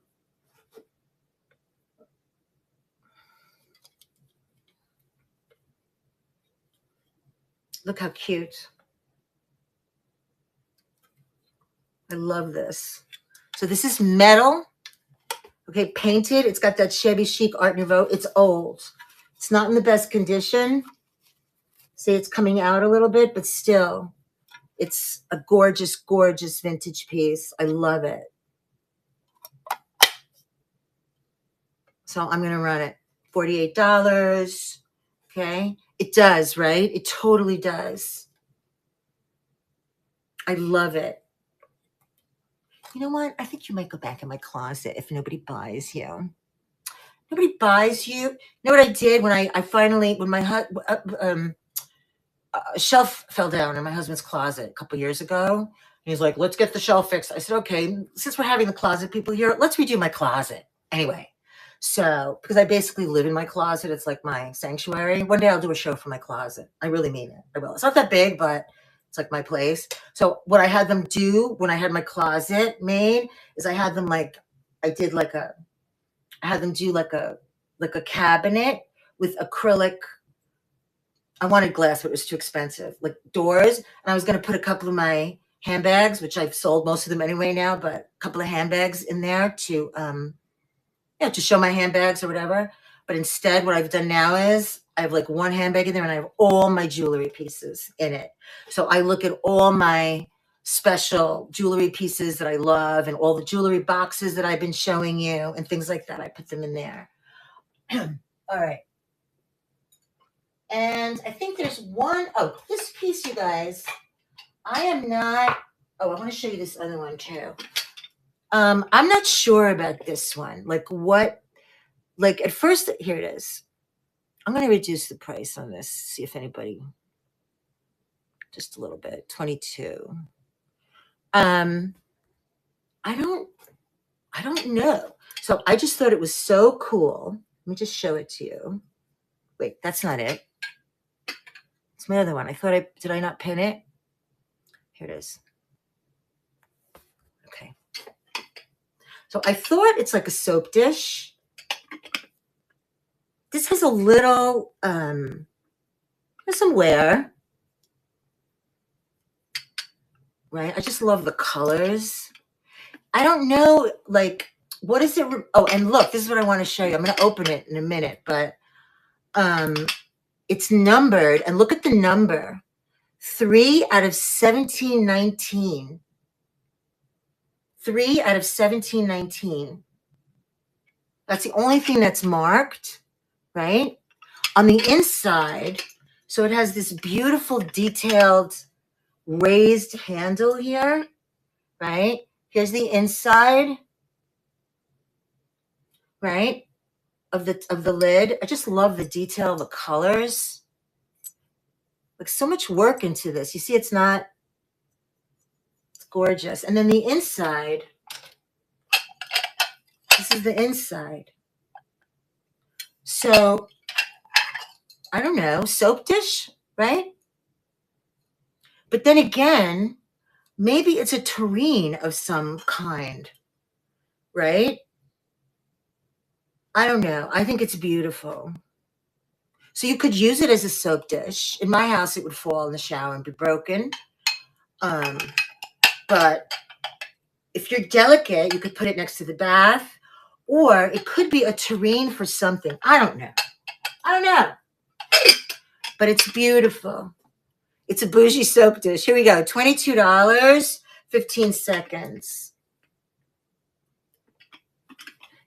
Look how cute. I love this. So this is metal. Okay, painted. It's got that shabby chic Art Nouveau. It's old. It's not in the best condition. See, it's coming out a little bit, but still, it's a gorgeous, gorgeous vintage piece. I love it. So I'm going to run it. $48. Okay. It does, right? It totally does. I love it. You know what? I think you might go back in my closet if nobody buys you. Nobody buys you. You know what I did when I finally, when my a shelf fell down in my husband's closet a couple years ago. He's like, let's get the shelf fixed. I said, okay, since we're having the closet people here, let's redo my closet. Anyway, so because I basically live in my closet, it's like my sanctuary. One day I'll do a show from my closet. I really mean it. I will. It's not that big, but it's like my place. So what I had them do when I had my closet made is I had them I had them do like a cabinet with acrylic. I wanted glass, but it was too expensive, like doors. And I was going to put a couple of my handbags, which I've sold most of them anyway now, but a couple of handbags in there to show my handbags or whatever. But instead, what I've done now is I have like one handbag in there and I have all my jewelry pieces in it. So I look at all my special jewelry pieces that I love and all the jewelry boxes that I've been showing you and things like that. I put them in there. All right. And I think there's one, this piece, you guys, I want to show you this other one too. I'm not sure about this one. At first, here it is. I'm going to reduce the price on this, see if anybody, just a little bit, 22. I don't know. So I just thought it was so cool. Let me just show it to you. Wait, that's not it. It's my other one. Did I not pin it? Here it is. Okay. So I thought it's like a soap dish. This has a little There's some wear, right? I just love the colors. I don't know, like, what is it? Oh, and look, this is what I want to show you. I'm going to open it in a minute, but it's numbered, and look at the number. 3 out of 1719. 3 out of 1719. That's the only thing that's marked, right? On the inside, so it has this beautiful detailed raised handle here, right? Here's the inside, right, of the lid. I just love the detail, the colors. Like, so much work into this. You see, it's gorgeous. And then the inside, this is the inside. So, I don't know, soap dish, right? But then again, maybe it's a tureen of some kind, right? I don't know. I think it's beautiful. So you could use it as a soap dish. In my house, it would fall in the shower and be broken. But if you're delicate, you could put it next to the bath, or it could be a tureen for something. I don't know. But it's beautiful. It's a bougie soap dish. Here we go. $22, 15 seconds.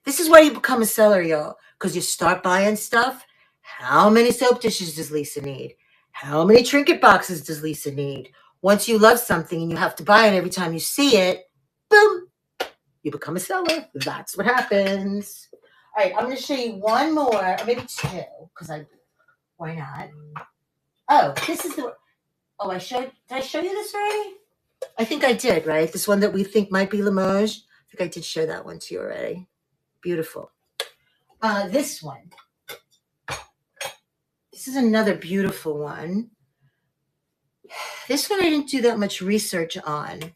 This is why you become a seller, y'all, because you start buying stuff. How many soap dishes does Lisa need? How many trinket boxes does Lisa need? Once you love something and you have to buy it every time you see it, boom, you become a seller. That's what happens. All right, I'm going to show you one more, or maybe two, because why not? Oh, this is the, oh, did I show you this already? I think I did, right? This one that we think might be Limoges. I think I did show that one to you already. Beautiful. This one. This is another beautiful one. This one I didn't do that much research on.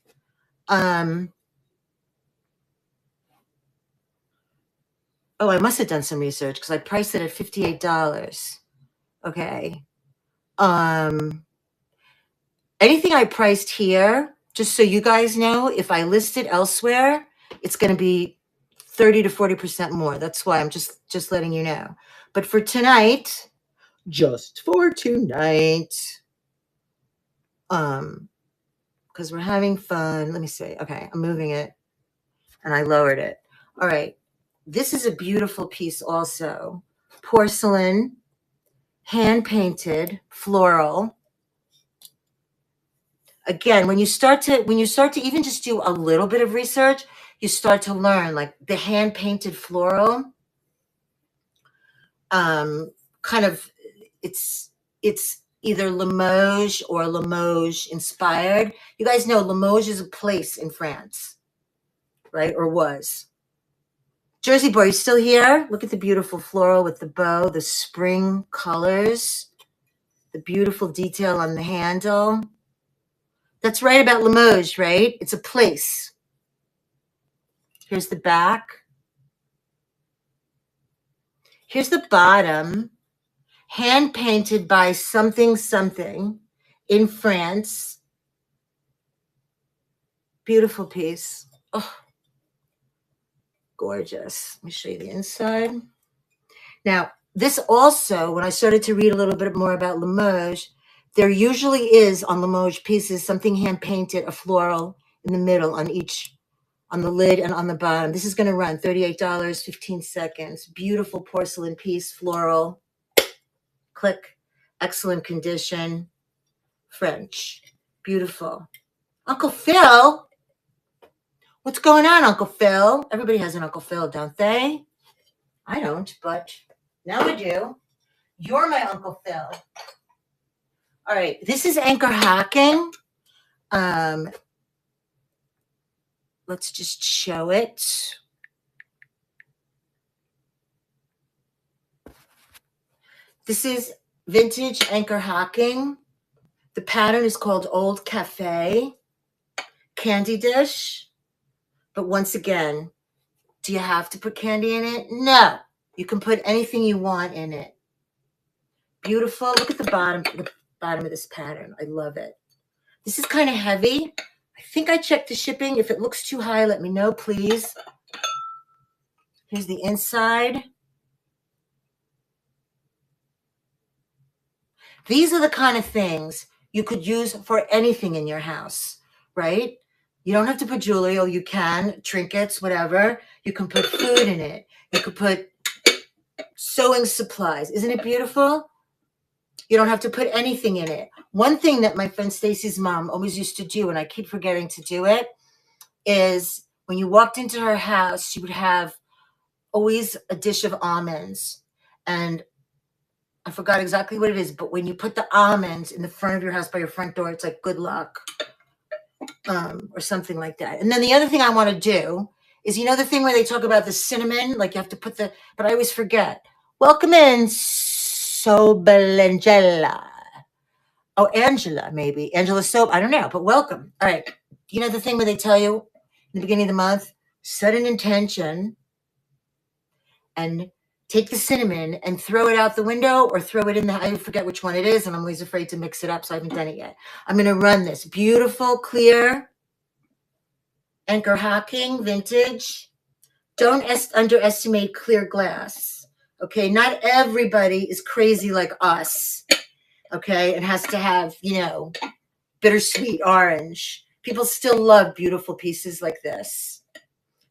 Oh, I must have done some research because I priced it at $58. Okay. Anything I priced here, just so you guys know, if I list it elsewhere, it's going to be 30 to 40% more. That's why I'm just letting you know. But for tonight, just for tonight, because we're having fun. Let me see. Okay, I'm moving it, and I lowered it. All right. This is a beautiful piece also. Porcelain, hand-painted, floral. Again, when you start to even just do a little bit of research, you start to learn, like, the hand-painted floral. Kind of, it's either Limoges or Limoges inspired. You guys know Limoges is a place in France, right? Or was. Jersey Boy, you still here? Look at the beautiful floral with the bow, the spring colors, the beautiful detail on the handle. That's right about Limoges, right? It's a place. Here's the back. Here's the bottom. Hand painted by something in France. Beautiful piece. Oh, gorgeous. Let me show you the inside. Now, this also, when I started to read a little bit more about Limoges, there usually is on Limoges pieces something hand painted, a floral in the middle on the lid and on the bottom. This is going to run $38, 15 seconds. Beautiful porcelain piece, floral. Click. Excellent condition. French. Beautiful. Uncle Phil? What's going on, Uncle Phil? Everybody has an Uncle Phil, don't they? I don't, but now I do. You're my Uncle Phil. All right, this is anchor hacking. Let's just show it. This is vintage anchor hacking. The pattern is called Old Cafe. Candy dish. But once again, do you have to put candy in it? No. You can put anything you want in it. Beautiful. Look at the bottom of this pattern. I love it. This is kind of heavy. I think I checked the shipping. If it looks too high, let me know, please. Here's the inside. These are the kind of things you could use for anything in your house, right? You don't have to put jewelry, or you can, trinkets, whatever. You can put food in it. You could put sewing supplies. Isn't it beautiful? You don't have to put anything in it. One thing that my friend Stacy's mom always used to do, and I keep forgetting to do it, is when you walked into her house, she would have always a dish of almonds. And I forgot exactly what it is, but when you put the almonds in the front of your house by your front door, it's like good luck, or something like that. And then the other thing I want to do is, you know, the thing where they talk about the cinnamon, like you have to put but I always forget. Welcome in, Sobelangela. Oh, Angela, maybe. Angela Soap. I don't know, but welcome. All right. You know the thing where they tell you in the beginning of the month, set an intention and take the cinnamon and throw it out the window, or throw it in I forget which one it is, and I'm always afraid to mix it up, so I haven't done it yet. I'm going to run this beautiful, clear, anchor hocking, vintage. Don't underestimate clear glass, okay? Not everybody is crazy like us, okay? It has to have, you know, bittersweet orange. People still love beautiful pieces like this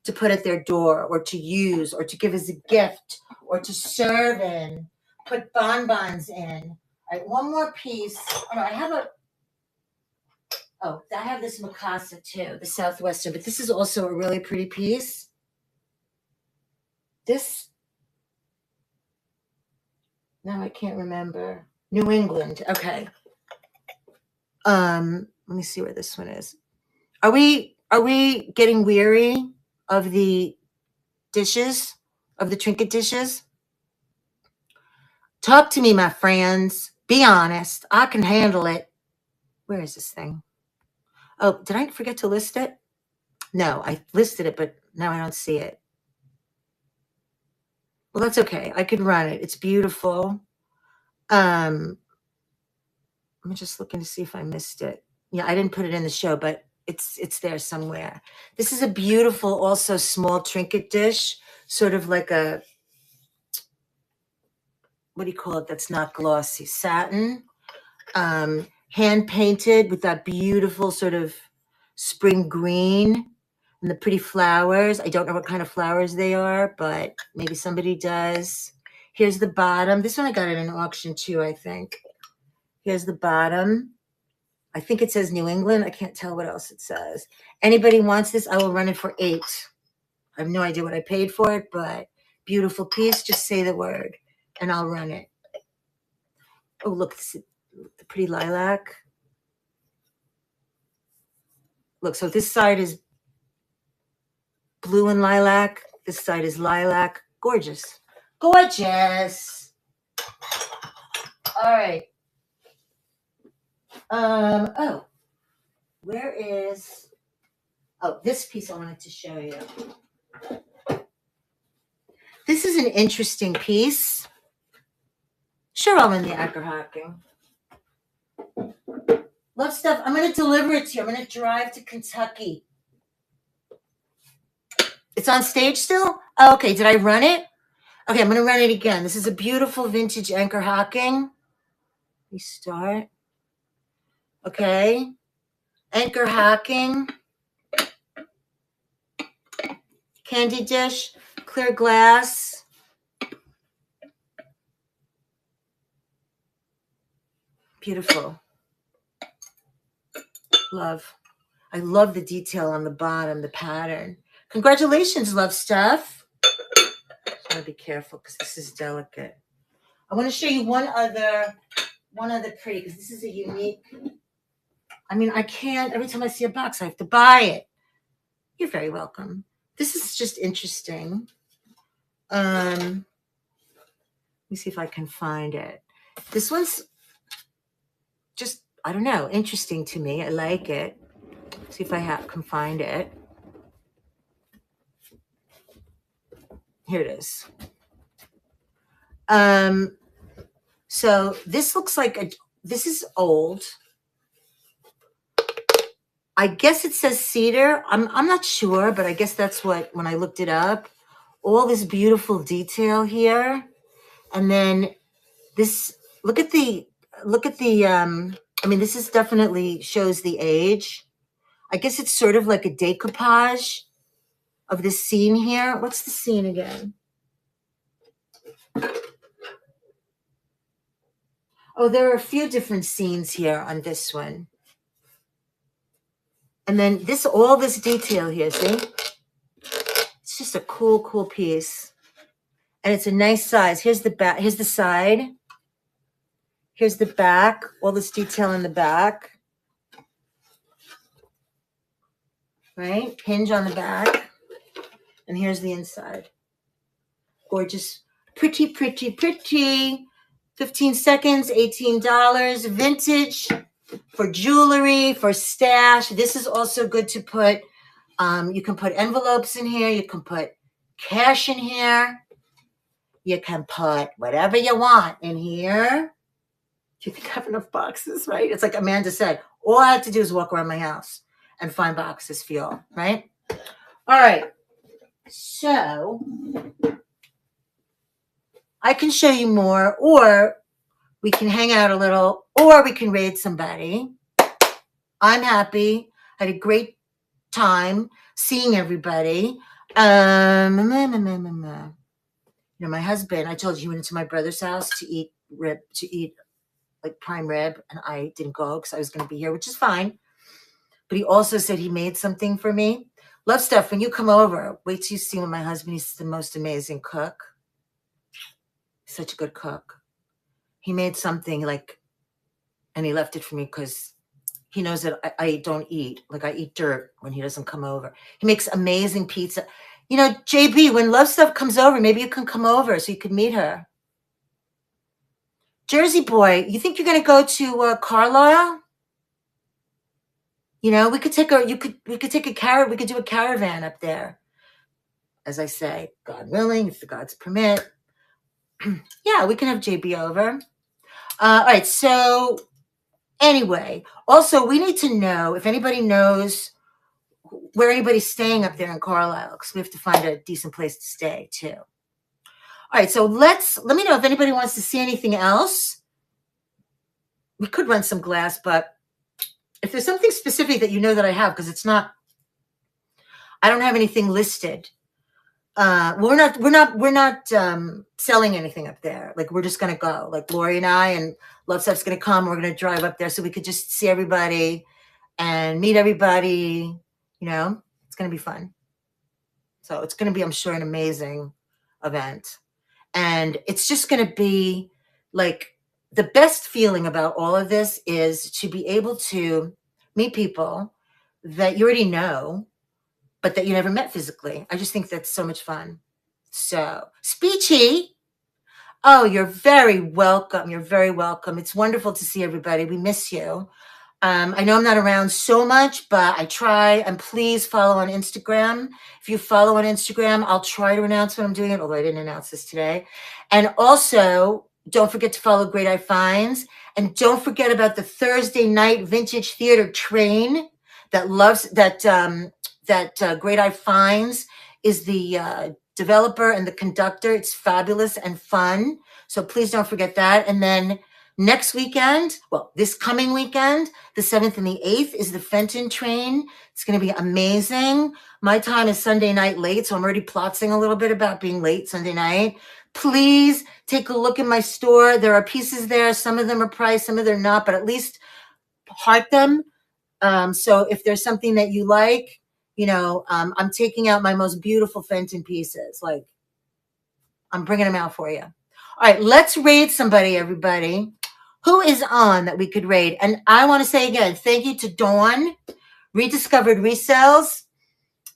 to put at their door, or to use, or to give as a gift, or to serve in, put bonbons in. All right, one more piece. Oh, no, I have this Mikasa too, the Southwestern, but this is also a really pretty piece. This, now I can't remember. New England, okay. Let me see where this one is. Are we getting weary of the dishes, of the trinket dishes? Talk to me, my friends. Be honest. I can handle it. Where is this thing? Oh, did I forget to list it? No, I listed it, but now I don't see it. Well, that's okay. I could run it. It's beautiful. I'm just looking to see if I missed it. Yeah, I didn't put it in the show, but it's there somewhere. This is a beautiful, also small trinket dish, sort of like a, what do you call it? That's not glossy, satin, hand painted with that beautiful sort of spring green and the pretty flowers. I don't know what kind of flowers they are, but maybe somebody does. Here's the bottom. This one I got at an auction too, I think. Here's the bottom. I think it says New England. I can't tell what else it says. Anybody wants this, I will run it for $8. I have no idea what I paid for it, but beautiful piece. Just say the word and I'll run it. Oh, look, the pretty lilac. Look, so this side is blue and lilac. This side is lilac. Gorgeous. Gorgeous. All right. Oh, where is, oh, this piece I wanted to show you. This is an interesting piece. Sure, I'll run the anchor hocking. Love stuff. I'm going to deliver it to you. I'm going to drive to Kentucky. It's on stage still? Oh, okay. Did I run it? Okay, I'm going to run it again. This is a beautiful vintage anchor hocking. We start. Okay. Anchor hocking. Candy dish. Clear glass. Beautiful. Love. I love the detail on the bottom, the pattern. Congratulations, love stuff. Just want to be careful because this is delicate. I want to show you one other pretty, because this is a unique. I mean, I can't, every time I see a box, I have to buy it. You're very welcome. This is just interesting. Let me see if I can find it. This one's just, I don't know, interesting to me. I like it. See if I can find it. Here it is. So this looks like this is old. I guess it says cedar. I'm not sure, but I guess that's what, when I looked it up, all this beautiful detail here. And then this, look at the, I mean, this is definitely shows the age. I guess it's sort of like a decoupage of this scene here. What's the scene again? Oh, there are a few different scenes here on this one. And then this, all this detail here, see? It's just a cool, cool piece. And it's a nice size. Here's the back, here's the side. Here's the back, all this detail in the back. Right? Hinge on the back. And here's the inside. Gorgeous. Pretty, pretty, pretty. 15 seconds, $18. Vintage for jewelry, for stash. This is also good to put. You can put envelopes in here. You can put cash in here. You can put whatever you want in here. Do you think I have enough boxes, right? It's like Amanda said, all I have to do is walk around my house and find boxes for y'all, right? All right. So I can show you more, or we can hang out a little, or we can raid somebody. I'm happy. I had a great time seeing everybody. You know, my husband, I told you, he went into my brother's house to eat like prime rib, and I didn't go because I was going to be here, which is fine. But he also said he made something for me. Love stuff. When you come over, wait till you see what my husband, he's the most amazing cook. Such a good cook. He made something like, and he left it for me because he knows that I don't eat. Like, I eat dirt when he doesn't come over. He makes amazing pizza. You know, JB, when Love Stuff comes over, maybe you can come over so you can meet her. Jersey boy, you think you're going to go to Carlisle? You know, we could take we could do a caravan up there. As I say, God willing, if the gods permit. Yeah, we can have JB over. All right, so anyway, also we need to know if anybody knows where anybody's staying up there in Carlisle, because we have to find a decent place to stay too. All right, so let me know if anybody wants to see anything else. We could run some glass, but if there's something specific that you know that I have, because I don't have anything listed. We're not selling anything up there. Like, we're just gonna go. Like, Lori and I and Love Stuff's gonna come. We're gonna drive up there so we could just see everybody and meet everybody. You know, it's gonna be fun. So it's gonna be, I'm sure, an amazing event, and it's just gonna be like, the best feeling about all of this is to be able to meet people that you already know, but that you never met physically. I just think that's so much fun. So, Speechy, oh, you're very welcome. You're very welcome. It's wonderful to see everybody. We miss you. I know I'm not around so much, but I try. And please follow on Instagram. If you follow on Instagram, I'll try to announce when I'm doing it, although I didn't announce this today. And also, don't forget to follow Great Eye Finds. And don't forget about the Thursday night vintage theater train that Great Eye Finds is the developer and the conductor. It's fabulous and fun. So please don't forget that. And then next weekend, well, this coming weekend, the 7th and the 8th, is the Fenton train. It's going to be amazing. My time is Sunday night late, so I'm already plotting a little bit about being late Sunday night. Please take a look at my store. There are pieces there. Some of them are priced, some of them are not, but at least heart them. So if there's something that you like, you know, I'm taking out my most beautiful Fenton pieces. Like, I'm bringing them out for you. All right, let's raid somebody, everybody. Who is on that we could raid? And I want to say again, thank you to Dawn, Rediscovered Resells.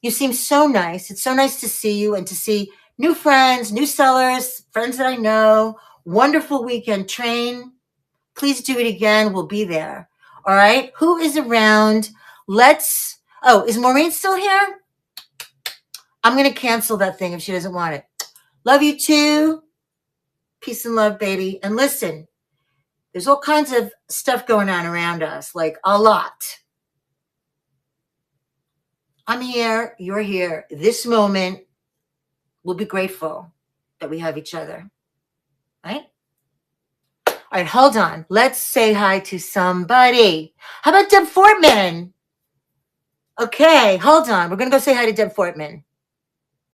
You seem so nice. It's so nice to see you and to see new friends, new sellers, friends that I know. Wonderful weekend train. Please do it again. We'll be there. All right. Who is around? Is Maureen still here? I'm going to cancel that thing if she doesn't want it. Love you too. Peace and love, baby. And listen, There's all kinds of stuff going on around us, like a lot. I'm here, you're here. This moment, we'll be grateful that we have each other, right? All right, hold on. Let's say hi to somebody. How about Deb Fortman? Okay, hold on. We're going to go say hi to Deb Fortman.